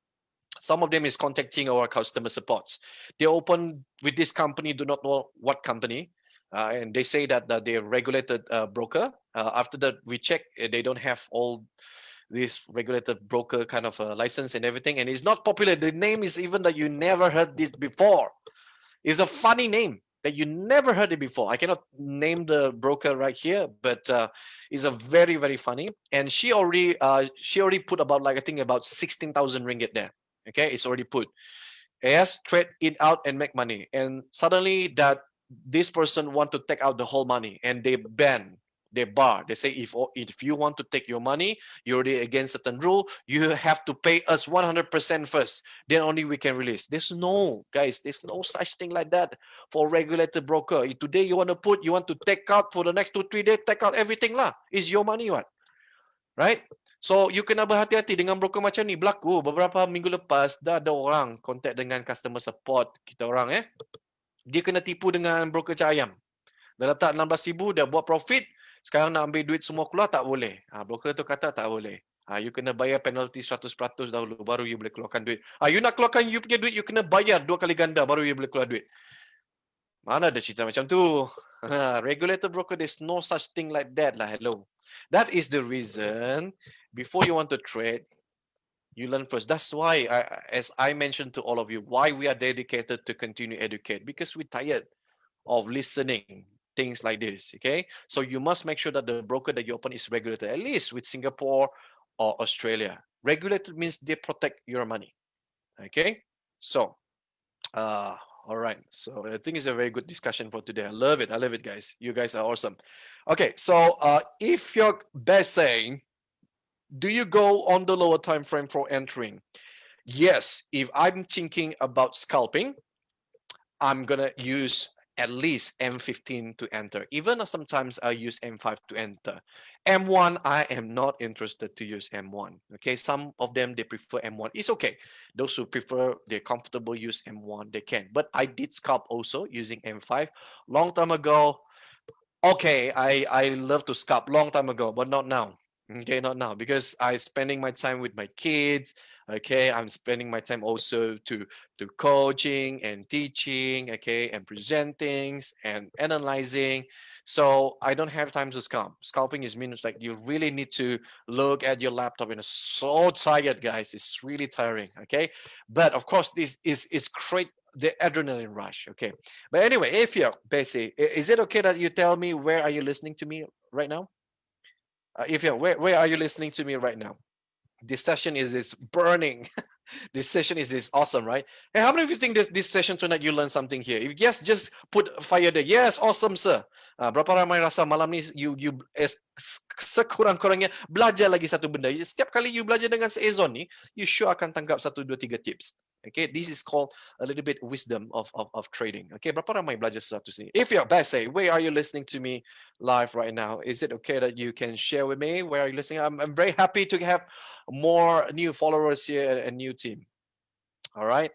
S1: Some of them is contacting our customer supports. They open with this company, do not know what company, and they say that they're regulated broker. After that, we check, they don't have all this regulated broker kind of license and everything, and it's not popular. The name is even that you never heard this before. It's a funny name that you never heard it before. I cannot name the broker right here, but it's a very, very funny. And she already put about I think about 16,000 ringgit there. Okay, it's already put. Yes, trade it out and make money. And suddenly that this person want to take out the whole money, and they bar. They say if you want to take your money, you're already against certain rule, you have to pay us 100% first. Then only we can release. There's no such thing like that for regulated broker. Today you want to take out for the next 2-3 days, take out everything lah. It's your money, what? Right? So you kena berhati-hati dengan broker macam ni. Berlaku beberapa minggu lepas dah ada orang contact dengan customer support kita orang dia kena tipu dengan broker ayam. Dah letak 16,000, dah buat profit. Sekarang nak ambil duit semua keluar, tak boleh. Broker tu kata tak boleh. You kena bayar penalty 100% dahulu, baru you boleh keluarkan duit. You nak keluarkan you punya duit, you kena bayar 2 kali ganda, baru you boleh keluar duit. Mana ada cerita macam tu? Regulator broker, there's no such thing like that lah. Hello. That is the reason before you want to trade, you learn first. That's why, as I mentioned to all of you, why we are dedicated to continue educate, because we're tired of listening things like this. Okay, so you must make sure that the broker that you open is regulated, at least with Singapore or Australia. Regulated means they protect your money. Okay, so uh all right, so I think it's a very good discussion for today. I love it. I love it, guys. You guys are awesome. Okay, so if you're best saying, do you go on the lower time frame for entering? Yes, if I'm thinking about scalping, I'm gonna use at least M15 to enter. Even sometimes I use M5 to enter. M1, I am not interested to use M1. Okay, some of them they prefer M1. It's okay. Those who prefer, they're comfortable use M1, they can. But I did scalp also using M5 long time ago. Okay, I love to scalp long time ago, but not now. Okay, not now, because I'm spending my time with my kids. Okay, I'm spending my time also to coaching and teaching. Okay, and presenting and analyzing. So I don't have time to scalp. Scalping is means like you really need to look at your laptop and it's so tired, guys. It's really tiring. Okay, but of course this is great, the adrenaline rush. Okay, but anyway, if you're Bessie, is it okay that you tell me where are you listening to me right now? If you're where are you listening to me right now? This session is burning. This session is awesome, right? Hey, how many of you think this session tonight you learn something here? If yes, just put fire there. Yes, awesome, sir. Berapa ramai rasa malam ni you sekurang-kurangnya belajar lagi satu benda. Setiap kali you belajar dengan Ezone ni, you sure akan tangkap 1, 2, 3 tips. Okay, this is called a little bit wisdom of trading. Okay, berapa ramai belajar sesuatu sini? If you're best, say, where are you listening to me live right now? Is it okay that you can share with me where are you listening? I'm very happy to have more new followers here and new team. All right,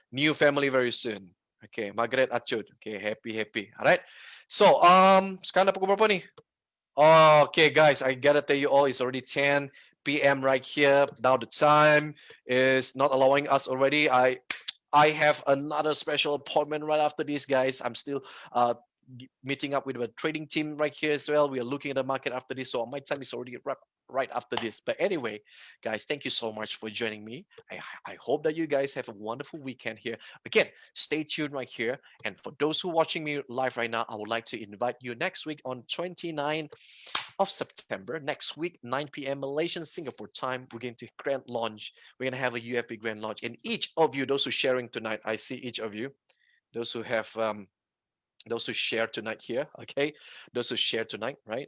S1: new family very soon. Okay, Margaret Achud. Okay, happy. All right. So sekarang dah pukul berapa ni? Okay, guys, I gotta tell you all, it's already 10 p.m. right here. Now the time is not allowing us already. I have another special appointment right after this, guys. I'm still meeting up with the trading team right here as well. We are looking at the market after this, so my time is already wrapped right after this. But anyway, guys, thank you so much for joining me. I hope that you guys have a wonderful weekend here. Again, stay tuned right here. And for those who are watching me live right now, I would like to invite you next week on 29th of September. Next week, 9 p.m. Malaysian Singapore time, we're going to grand launch. We're going to have a UFP grand launch. And each of you, those who are sharing tonight, I see each of you, those who have those who share tonight here, okay? Those who share tonight, right?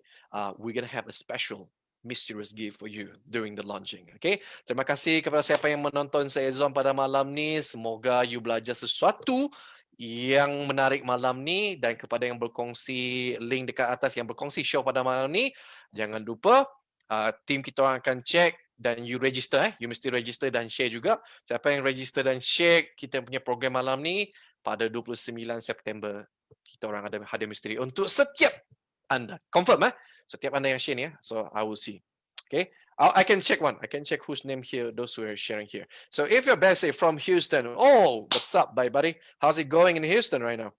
S1: We're gonna have a special mysterious gift for you during the launching, okay? Terima kasih kepada siapa yang menonton saya Ezone pada malam ni. Semoga you belajar sesuatu yang menarik malam ni, dan kepada yang berkongsi link dekat atas yang berkongsi show pada malam ni, jangan lupa tim kita orang akan check dan you register, you mesti register dan share juga. Siapa yang register dan share kita punya program malam ni pada 29 September, kita orang ada hadiah misteri untuk setiap anda. Confirm setiap anda yang share ni so I will see. Okay, I can check one. I can check whose name here, those who are sharing here. So if you're best say from Houston, oh, what's up, bye buddy? How's it going in Houston right now?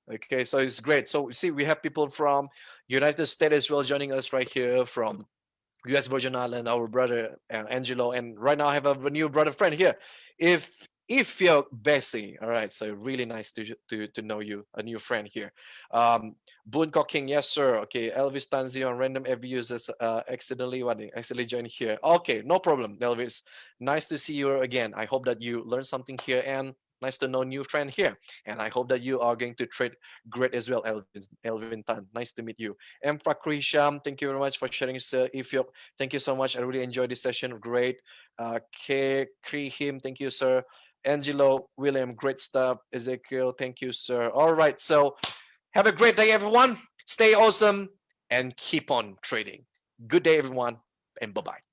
S1: Okay, so it's great. So see, we have people from United States as well joining us right here, from US Virgin Island, our brother Angelo, and right now I have a new brother friend here. If you're Bessie, all right, so really nice to know you, a new friend here. Boone Cocking, yes sir. Okay, Elvis Tanzio on random every users accidentally joined here. Okay, no problem, Elvis. Nice to see you again. I hope that you learned something here, and nice to know new friend here. And I hope that you are going to trade great as well, Elvin Tan. Nice to meet you. M. Fakri Sham, thank you very much for sharing, sir. If you thank you so much. I really enjoyed this session. Great. K. Krihim, thank you, sir. Angelo, William, great stuff. Ezekiel, thank you, sir. All right. So have a great day, everyone. Stay awesome and keep on trading. Good day, everyone, and bye-bye.